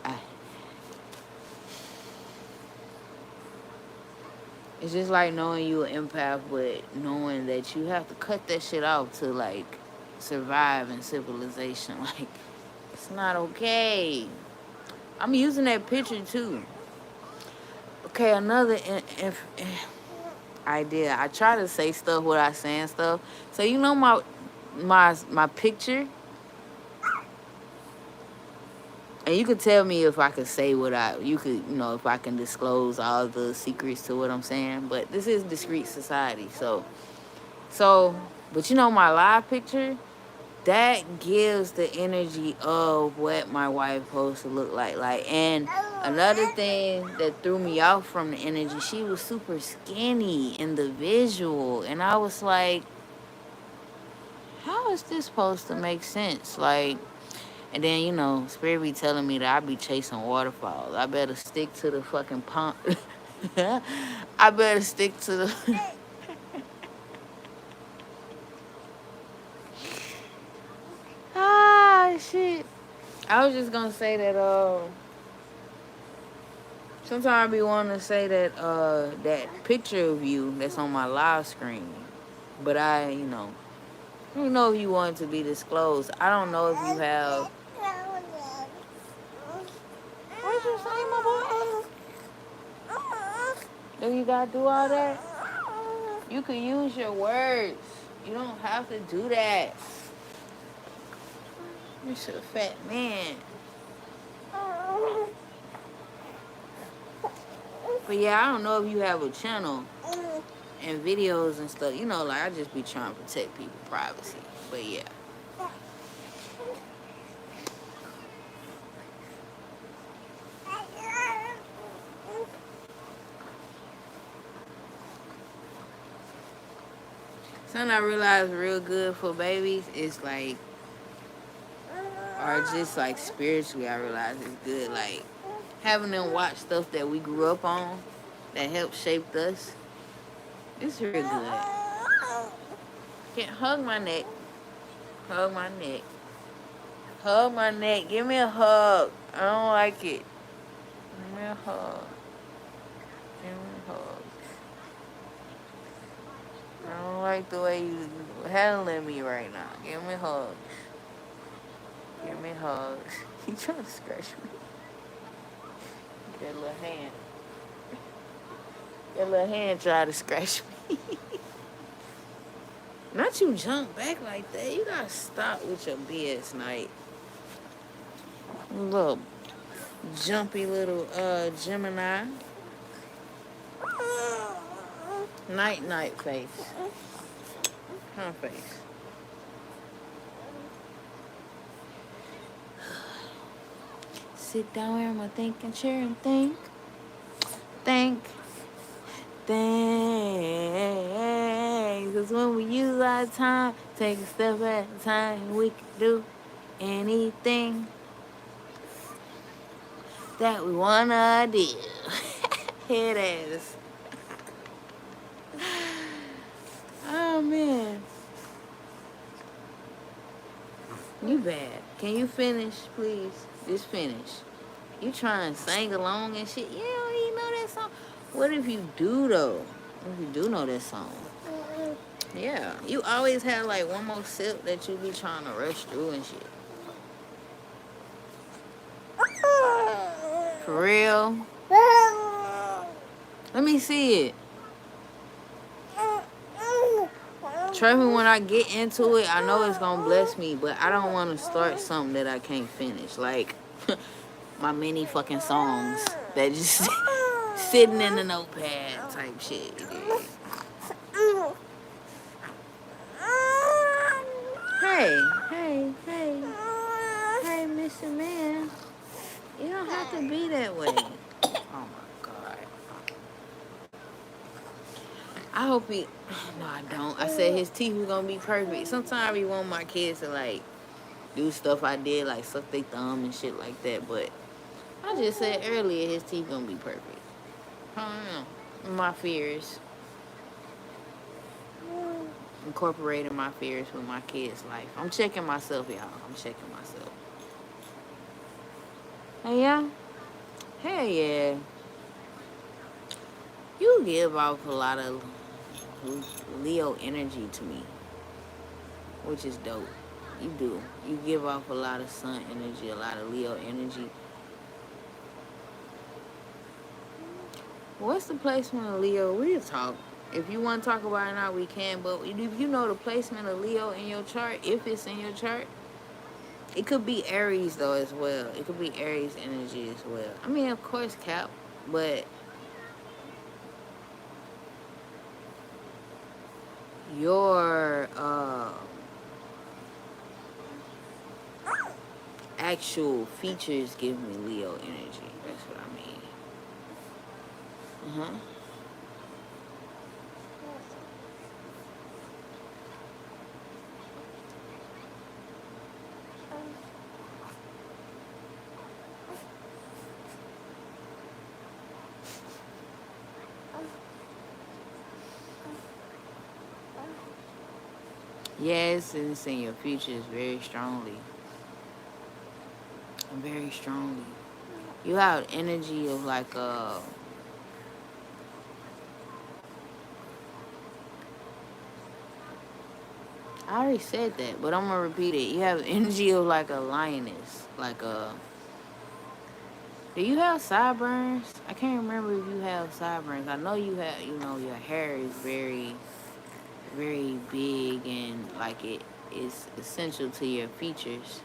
It's just like knowing you an empath, but knowing that you have to cut that shit off to like survive in civilization. Like it's not okay. I'm using that picture too. Okay, another idea. I try to say stuff without saying stuff. So my picture, and you could tell me if I could say if I can disclose all the secrets to what I'm saying. But this is discreet society, so, but my live picture, that gives the energy of what my wife supposed to look like. Like, and another thing that threw me off from the energy, she was super skinny in the visual, and I was like, how is this supposed to make sense? Like, and then Spirit be telling me that I be chasing waterfalls. I better stick to the fucking pond. I better stick to the. Ah, shit. I was just gonna say that sometimes I be wanting to say that that picture of you that's on my live screen, but I don't know if you want it to be disclosed. I don't know if you have. What you say, my boy? Do you gotta do all that? You can use your words. You don't have to do that. You're a fat man. But yeah, I don't know if you have a channel and videos and stuff. Like I just be trying to protect people's privacy. But yeah. Something I realized real good for babies is like, or just like spiritually, I realize it's good. Like having them watch stuff that we grew up on that helped shape us. It's real good. Can't hug my neck. Hug my neck. Hug my neck. Give me a hug. I don't like it. Give me a hug. Give me a hug. I don't like the way you handling me right now. Give me hugs. Give me hugs. You trying to scratch me? That little hand. That little hand tried to scratch me. Not you jump back like that. You gotta stop with your BS night. Little jumpy little Gemini. Night face. Huh face. Sit down where I'm gonna think and share and think. Think. Cause when we use our time, take a step at a time, we can do anything that we wanna do. Head ass. Oh man. You bad. Can you finish, please? Just finish. You trying to sing along and shit. You don't even know that song. What if you do though? If you do know that song? Yeah. You always have like one more sip that you be trying to rush through and shit. For real? Let me see it. Trust me, when I get into it, I know it's gonna bless me, but I don't want to start something that I can't finish. Like my many fucking songs that just sitting in the notepad type shit. Hey, Mr. Man. You don't have to be that way. Oh my God. I hope he. No, I don't. I said his teeth was gonna be perfect. Sometimes I want my kids to like do stuff I did, like suck their thumb and shit like that. But I just said earlier his teeth gonna be perfect. I don't know. My fears. Incorporating my fears with my kids' life. I'm checking myself, y'all. I'm checking myself. Hey, yeah. Hey, yeah. You give off a lot of Leo energy to me, which is dope. You do. You give off a lot of sun energy, a lot of Leo energy. What's the placement of Leo? We'll talk. If you want to talk about it now, we can. But if you know the placement of Leo in your chart, if it's in your chart, it could be Aries, though, as well. It could be Aries energy as well. I mean, of course, Cap, but your actual features give me Leo energy. That's what I mean. Uh-huh. Yes, and it's in your features very strongly. Very strongly. You have energy of like I already said that, but I'm gonna repeat it. You have energy of like a lioness, like a. Do you have sideburns? I can't remember if you have sideburns. I know you have. You know your hair is very, very big and like it is essential to your features.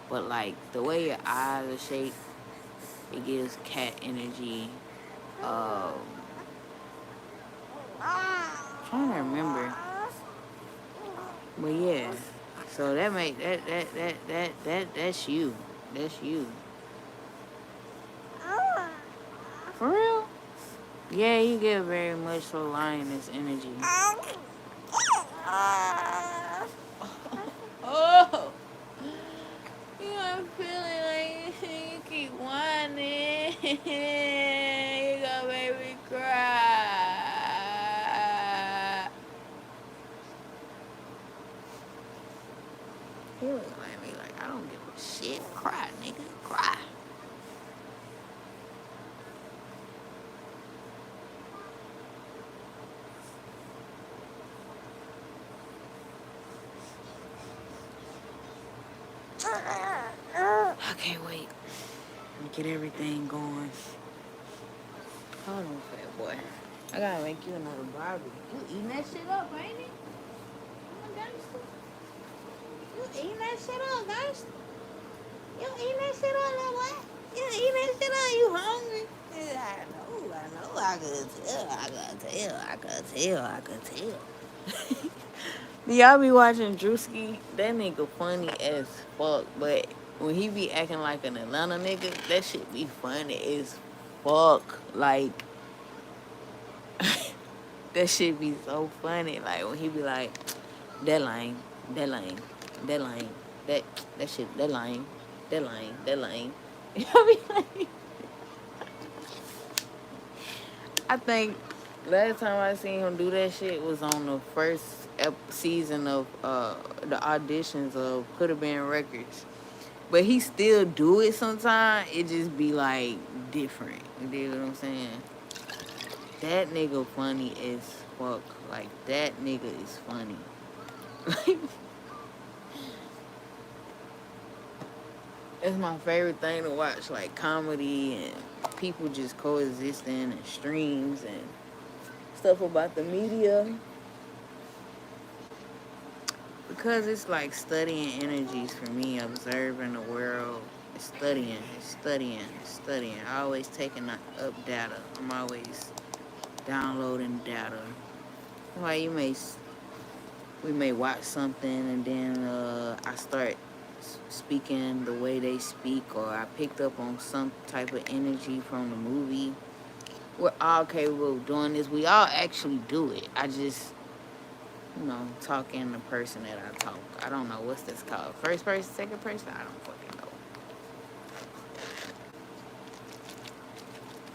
But like the way your eyes are shaped, it gives cat energy. I'm trying to remember. But yeah, so that make that's you. That's you. For real? Yeah, you get very much so lioness energy. Ah. Oh. You I'm feeling like you keep whining. You gonna make me cry. He looking at me like I don't give a shit. Cry, nigga, cry. I can't wait to get everything going. Hold on, fat boy. I gotta make you another Barbie. You eating that shit up, ain't it? You a gangster? You eating that shit up, gangster? You eating that shit up, little boy? You eating that shit up? You hungry? Yeah, I know. I could tell. Do y'all be watching Drewski? That nigga funny as fuck, but when he be acting like an Atlanta nigga, that shit be funny as fuck. Like, that shit be so funny. Like, when he be like, that lame, that lame, that lame, that shit, that lame, that lame, that lame. Y'all be like, I think last time I seen him do that shit was on the first season of the auditions of Could Have Been Records. But he still do it sometimes. It just be like different. You dig what I'm saying? That nigga funny as fuck. Like that nigga is funny. It's my favorite thing to watch, like comedy and people just coexisting and streams and stuff about the media. Because it's like studying energies for me, observing the world, studying. I always taking up data. I'm always downloading data. Why we may watch something and then I start speaking the way they speak, or I picked up on some type of energy from the movie. We're all capable of doing this. We all actually do it. I just, talk in the person that I talk. I don't know what's this called. First person, second person? I don't fucking know.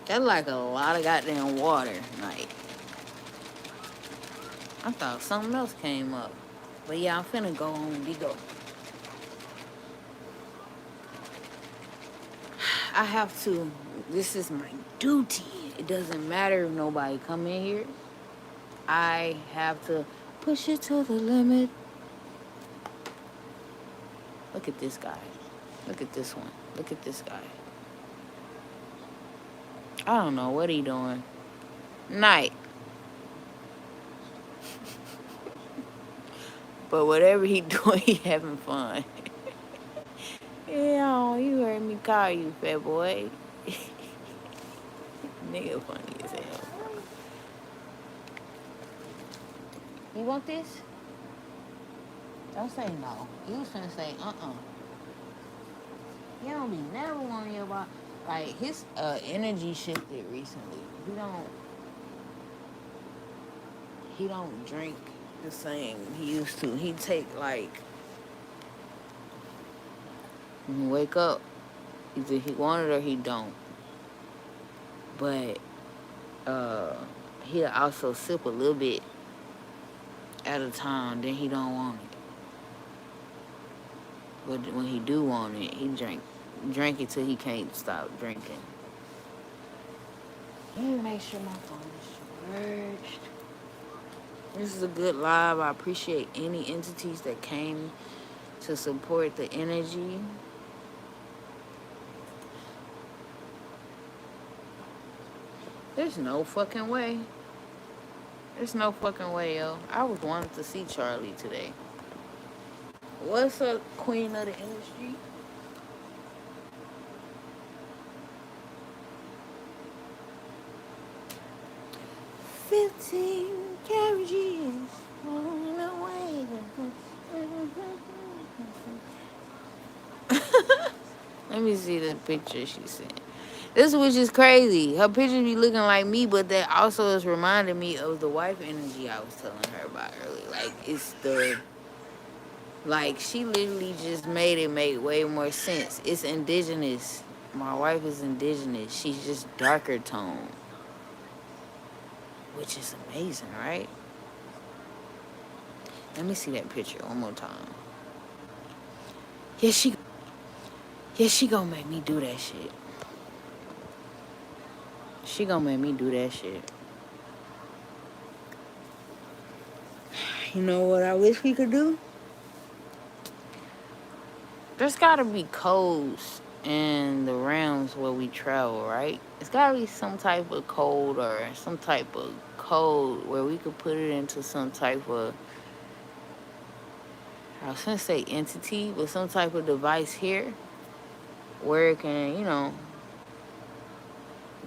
That's like a lot of goddamn water. Like, I thought something else came up. But yeah, I'm finna go on Bigo. I have to. This is my duty. It doesn't matter if nobody come in here. I have to push it to the limit. Look at this guy. Look at this one. Look at this guy. I don't know what he doing. Night. But whatever he doing, he having fun. Yeah, you heard me call you, fat boy. Nigga funny as hell. You want this? Don't say no. You was finna say, You don't be never worrying about, like, his energy shifted recently. He don't drink the same he used to. He take, like, when he wake up, either he want it or he don't. But he'll also sip a little bit at a time, then he don't want it. But when he do want it, he drink it till he can't stop drinking. Let me make sure my phone is charged. This is a good live. I appreciate any entities that came to support the energy. There's no fucking way. There's no fucking way, yo. I was wanting to see Charlie today. What's up, queen of the industry? "15 carriages rolling away." Let me see the picture she sent. This which is crazy. Her pictures be looking like me, but that also is reminding me of the wife energy I was telling her about earlier. Like it's the she literally just made it make way more sense. It's indigenous. My wife is indigenous. She's just darker tone, which is amazing, right? Let me see that picture one more time. Yeah, she gonna make me do that shit. She gonna make me do that shit. You know what I wish we could do? There's gotta be codes in the realms where we travel, right? It's gotta be some type of code or some type of code where we could put it into some type of, I was gonna say entity, but some type of device here where it can,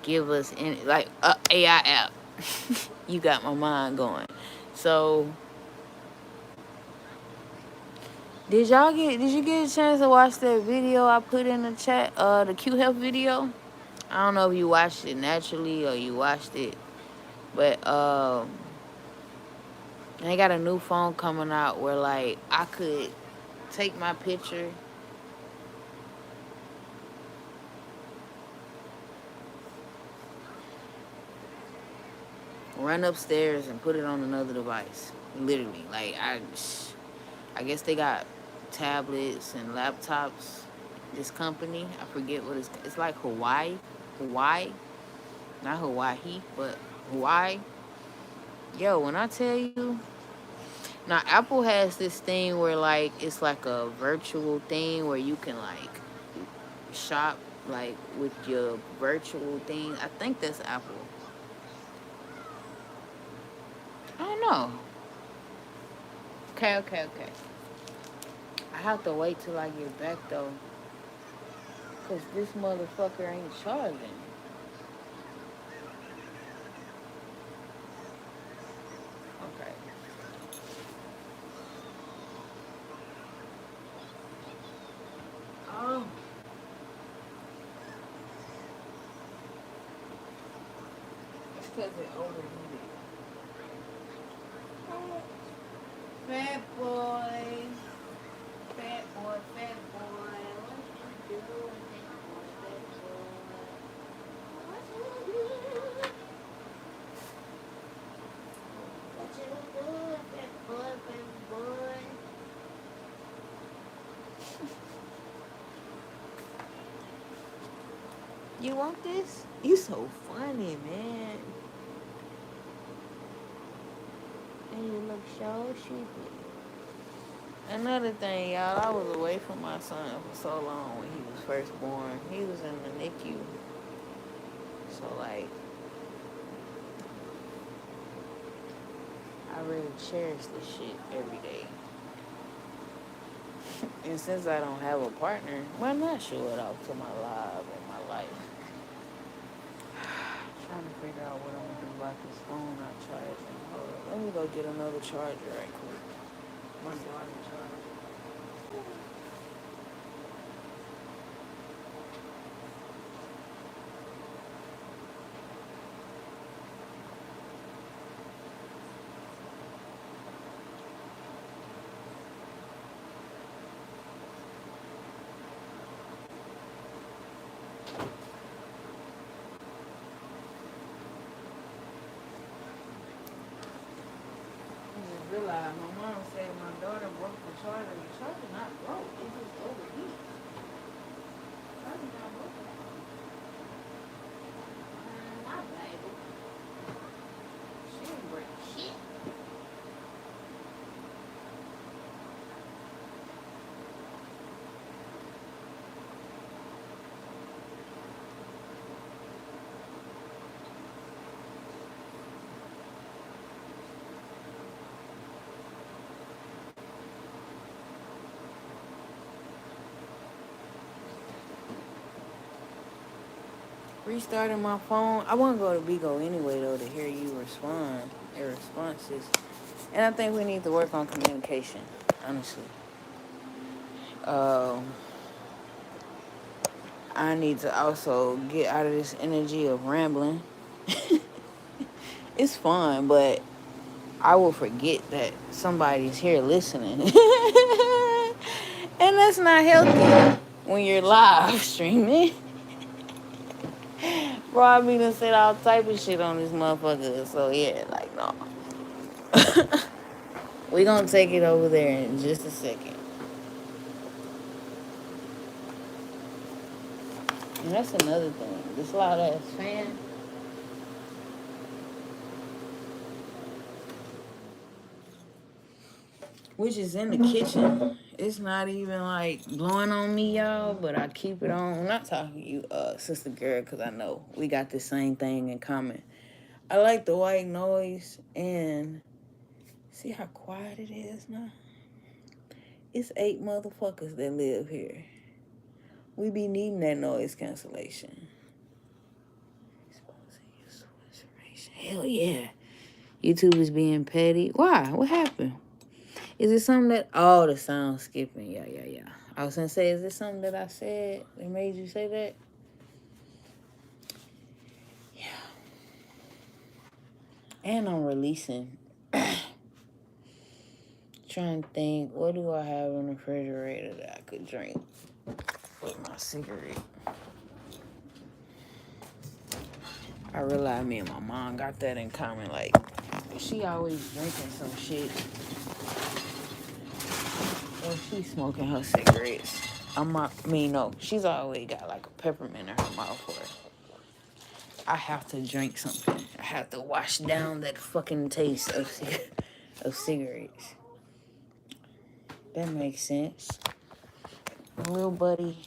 give us like a AI app. You got my mind going. So, did you get a chance to watch that video I put in the chat? The Q Health video. I don't know if you watched it naturally or you watched it, but they got a new phone coming out where like I could take my picture, run upstairs and put it on another device. Literally, like I guess they got tablets and laptops. This company, I forget what it's like Hawaii, not Hawaii, but Hawaii. Yo, when I tell you, now Apple has this thing where like it's like a virtual thing where you can like shop like with your virtual thing. I think that's Apple. I don't know. Okay. I have to wait till I get back though, cause this motherfucker ain't charging. Okay. Oh. It's cause it overheated. Fat boy. Fat boy. What you doing, fat boy? What you doing? What you doing, fat boy? You want this? You so funny, man. And you look so stupid. Another thing, y'all, I was away from my son for so long when he was first born. He was in the NICU. So, like, I really cherish this shit every day. And since I don't have a partner, why not show it off to my live and my life? Trying to figure out what I'm gonna do about this phone not charging. Hold on, let me go get another charger right quick. My daughter charger. I just realized my mom said my daughter broke the charger. The charger not broke. It just overheated. Charger not broke. My baby. She didn't break shit. Restarting my phone. I want to go to Bigo anyway, though, to hear you respond, your responses. And I think we need to work on communication, honestly. Um, I need to also get out of this energy of rambling. It's fun, but I will forget that somebody's here listening. And that's not healthy when you're live streaming. Bro, I be done said all type of shit on this motherfucker. So yeah, like no. We gonna take it over there in just a second. And that's another thing. This loud ass fan, which is in the kitchen. It's not even like blowing on me, y'all, but I keep it on. I'm not talking to you, sister girl, because I know we got the same thing in common. I like the white noise, and see how quiet it is now? It's 8 motherfuckers that live here. We be needing that noise cancellation. Hell yeah. YouTube is being petty. Why? What happened? Is it something that... Oh, the sound skipping. Yeah. I was going to say, is this something that I said that made you say that? Yeah. And I'm releasing. Trying to think, what do I have in the refrigerator that I could drink with my cigarette? I realized me and my mom got that in common. Like, she always drinking some shit. Or she's smoking her cigarettes. No. She's always got like a peppermint in her mouth. Or I have to drink something. I have to wash down that fucking taste of cigarettes. That makes sense. Little buddy.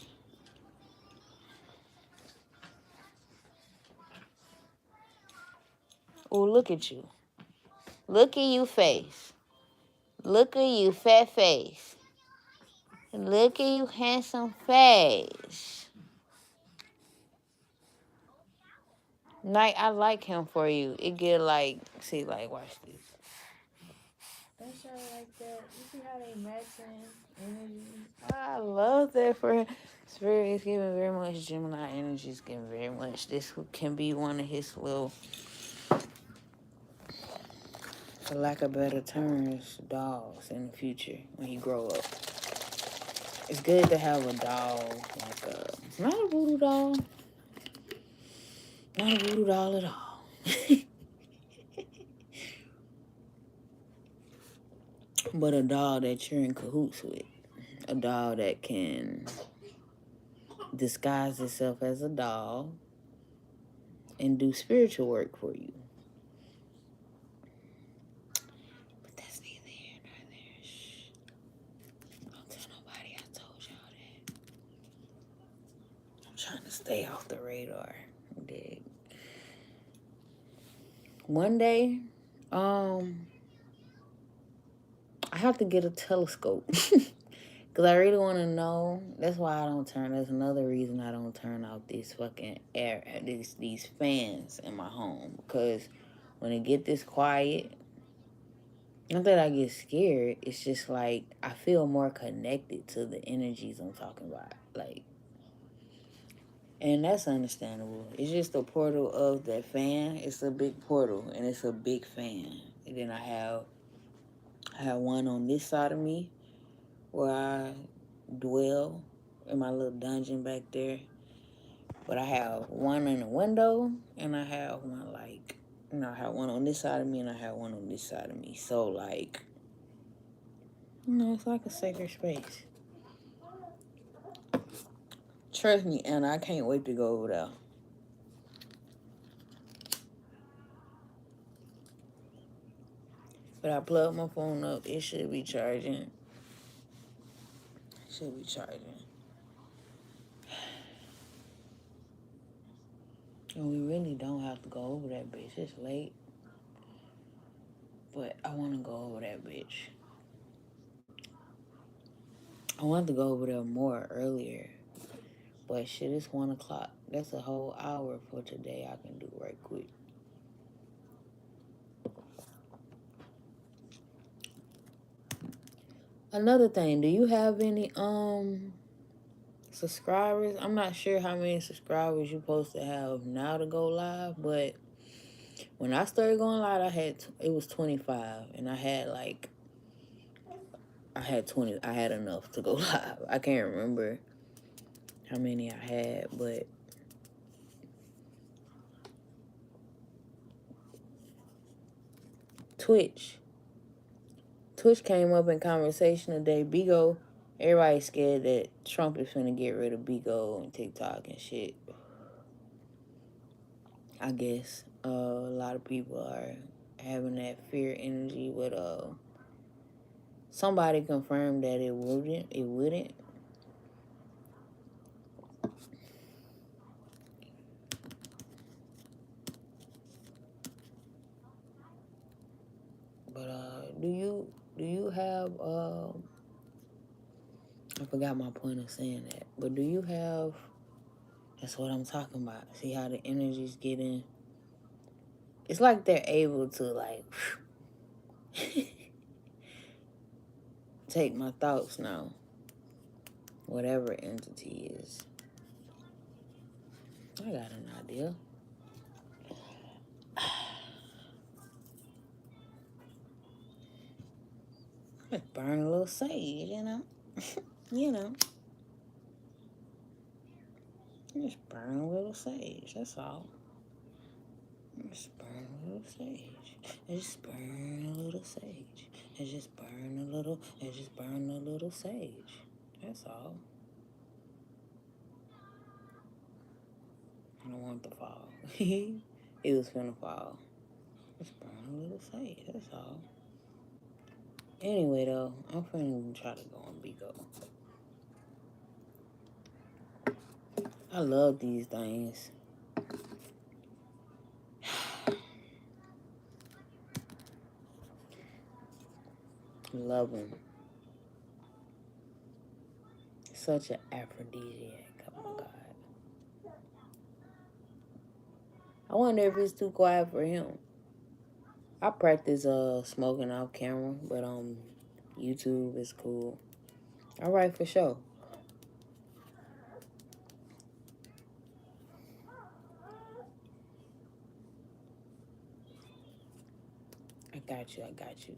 Oh, look at you. Look at you face. Look at you fat face. Look at you handsome face. Like, I like him for you. It get like, see, like, watch this. That shit like that. You see how they matching energy? I love that for him. Spirit is giving very much Gemini energy. Is giving very much. This can be one of his little, for lack of better terms, dolls in the future when he grow up. It's good to have a doll, like not a voodoo doll. Not a voodoo doll at all. But a doll that you're in cahoots with. A doll that can disguise itself as a doll and do spiritual work for you. But that's neither here nor there. Shh. Don't tell nobody I told y'all that. I'm trying to stay off the radar. Dig. One day, I have to get a telescope. Because I really want to know. That's why I don't turn. That's another reason I don't turn out these fucking these fans in my home. Because when it get this quiet, not that I get scared. It's just like I feel more connected to the energies I'm talking about. Like, and that's understandable. It's just the portal of that fan. It's a big portal, and it's a big fan. And then I have one on this side of me where I dwell in my little dungeon back there. But I have one in the window, and I have one like, I have one on this side of me, and I have one on this side of me. So like, it's like a sacred space. Trust me, Anna, I can't wait to go over there. But I plugged my phone up. It should be charging. And we really don't have to go over that bitch. It's late. But I want to go over that bitch. I wanted to go over there more earlier. But shit, it's 1 o'clock. That's a whole hour for today I can do right quick. Another thing, do you have any subscribers. I'm not sure how many subscribers you're supposed to have now to go live, but when I started going live, it was 25, and I had 20. I had enough to go live. I can't remember how many I had, but Twitch came up in conversation today. Bigo, everybody's scared that Trump is finna get rid of Bigo and TikTok and shit. I guess a lot of people are having that fear energy, but somebody confirmed that it wouldn't. But do you have I forgot my point of saying that, but do you have, that's what I'm talking about. See how the energy's getting, it's like they're able to like take my thoughts now, whatever entity is. I got an idea. Just burn a little sage, you know. Just burn a little sage, that's all. Just burn a little sage. Just burn a little sage. And just burn a little, and just burn a little sage. That's all. I don't want it to fall. It was gonna fall. Just burn a little sage, that's all. Anyway, though, I'm finna try to go on Bigo. I love these things. Love them. Such an aphrodisiac. Oh my God. I wonder if it's too quiet for him. I practice smoking off camera, but YouTube is cool. All right, for sure. I got you. I got you.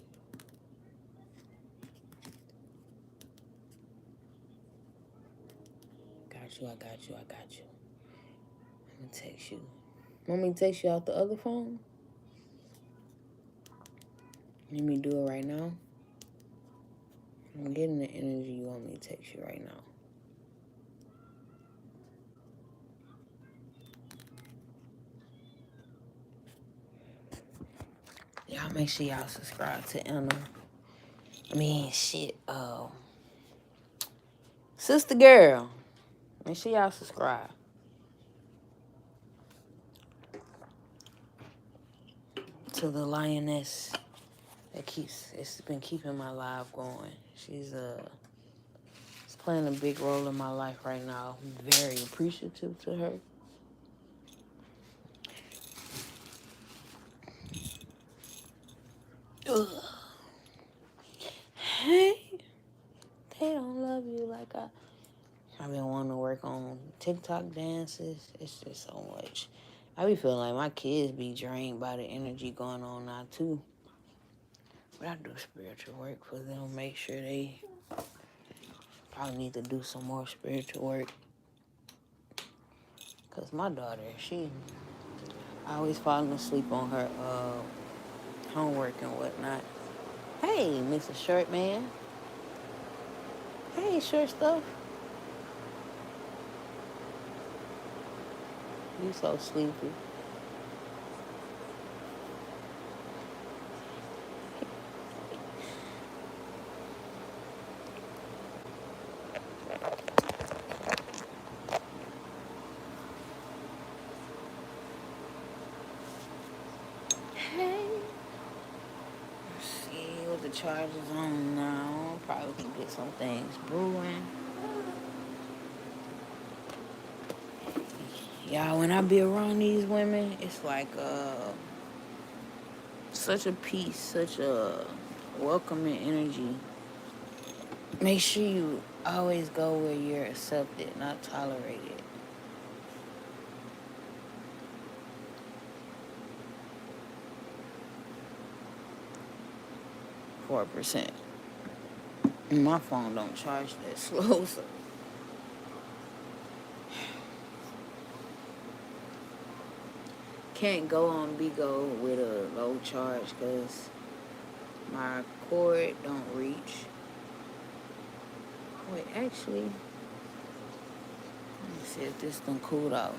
I got you. I'm gonna text you. Want me to text you out the other phone? Let me do it right now. I'm getting the energy you want me to text you right now. Y'all make sure y'all subscribe to Anna. Sister Girl. Make sure y'all subscribe. To the lioness it's been keeping my life going. She's playing a big role in my life right now. I'm very appreciative to her. Ugh. Hey, they don't love you like I've been wanting to work on TikTok dances. It's just so much. I be feeling like my kids be drained by the energy going on now too. But I do spiritual work for them. Make sure they probably need to do some more spiritual work. Cause my daughter, she always falling asleep on her homework and whatnot. Hey, Mr. Short Man. Hey, short stuff. You so sleepy. Hey. Let's see what the charge is on now. Probably can get some things brewing. Y'all, when I be around these women, it's like such a peace, such a welcoming energy. Make sure you Always go where you're accepted, not tolerated. %. My phone don't charge that slow, so can't go on Bigo with a low charge because my cord don't reach. Wait, actually, let me see if this done cooled off.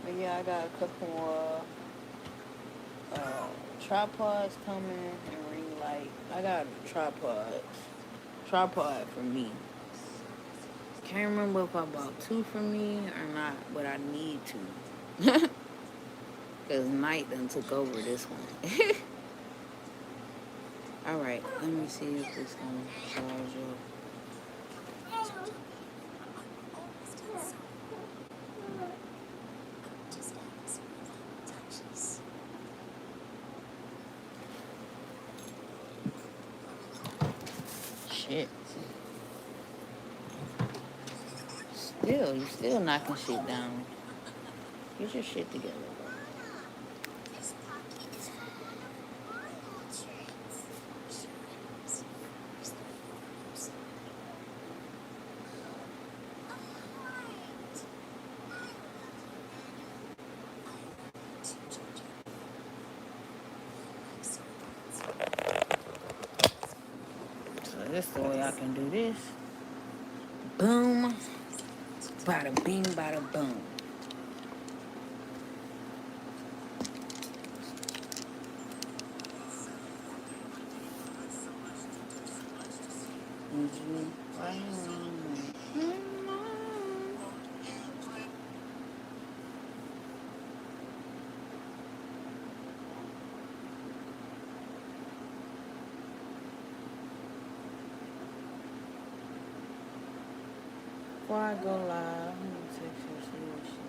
But yeah, I got a couple more tripods coming and ring light. I got tripod for me. Can't remember if I bought 2 for me or not, but I need to. Because night done took over this one. Alright, let me see if this gonna charge up. Shit. You still knocking shit down. Get your shit together. So this is the way I can do this. Boom. Bada bing, bada boom. Before I go live, I'm gonna text her, see what she.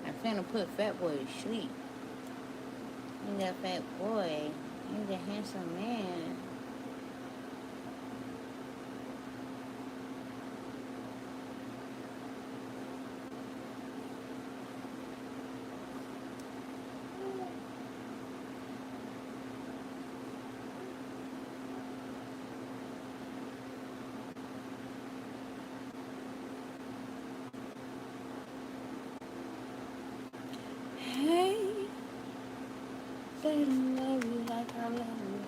I'm finna put Fat Boy to sleep. Ain't that Fat Boy? Ain't that handsome man? Hey, they don't love you like I love you.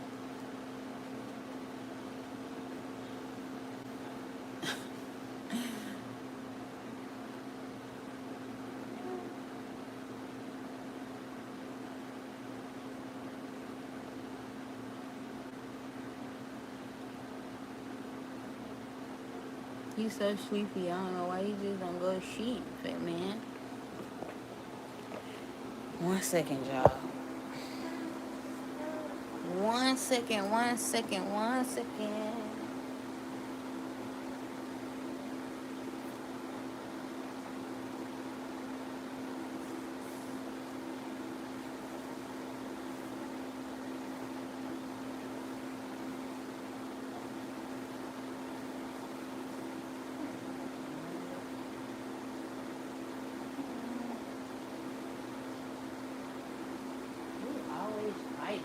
You so sleepy, I don't know why you just don't go to sleep, fat man. 1 second, y'all. 1 second, 1 second, 1 second. You always fighting.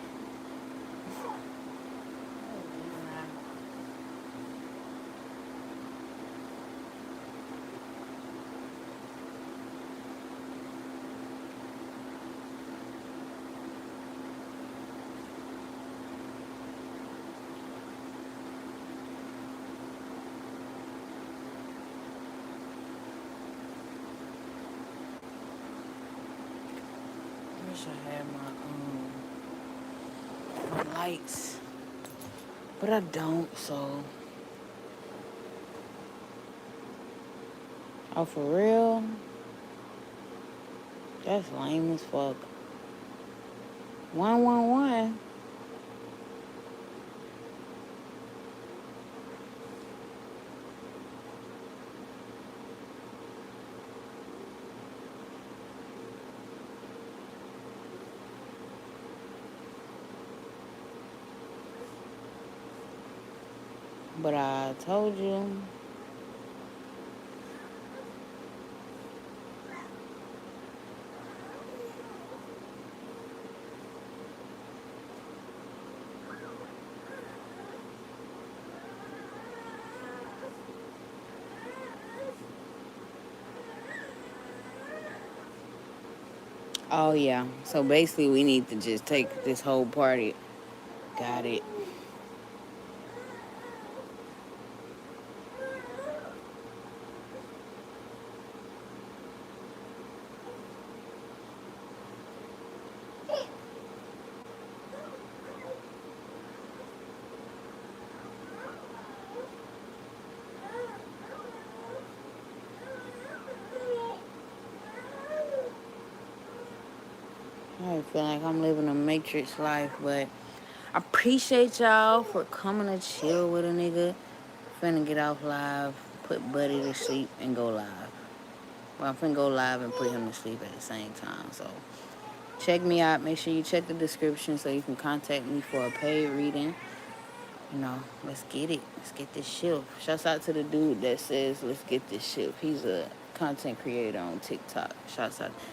I wish I had my lights, but I don't, so. Oh, for real? That's lame as fuck. 111. But I told you. Oh, yeah. So basically, we need to just take this whole party. Got it. I feel like I'm living a matrix life, but I appreciate y'all for coming to chill with a nigga. Finna get off live, put Buddy to sleep, and go live. Well, I'm finna go live and put him to sleep at the same time. So check me out. Make sure you check the description so you can contact me for a paid reading. You know, let's get it. Let's get this shift. Shouts out to the dude that says, let's get this shift. He's a content creator on TikTok. Shouts out.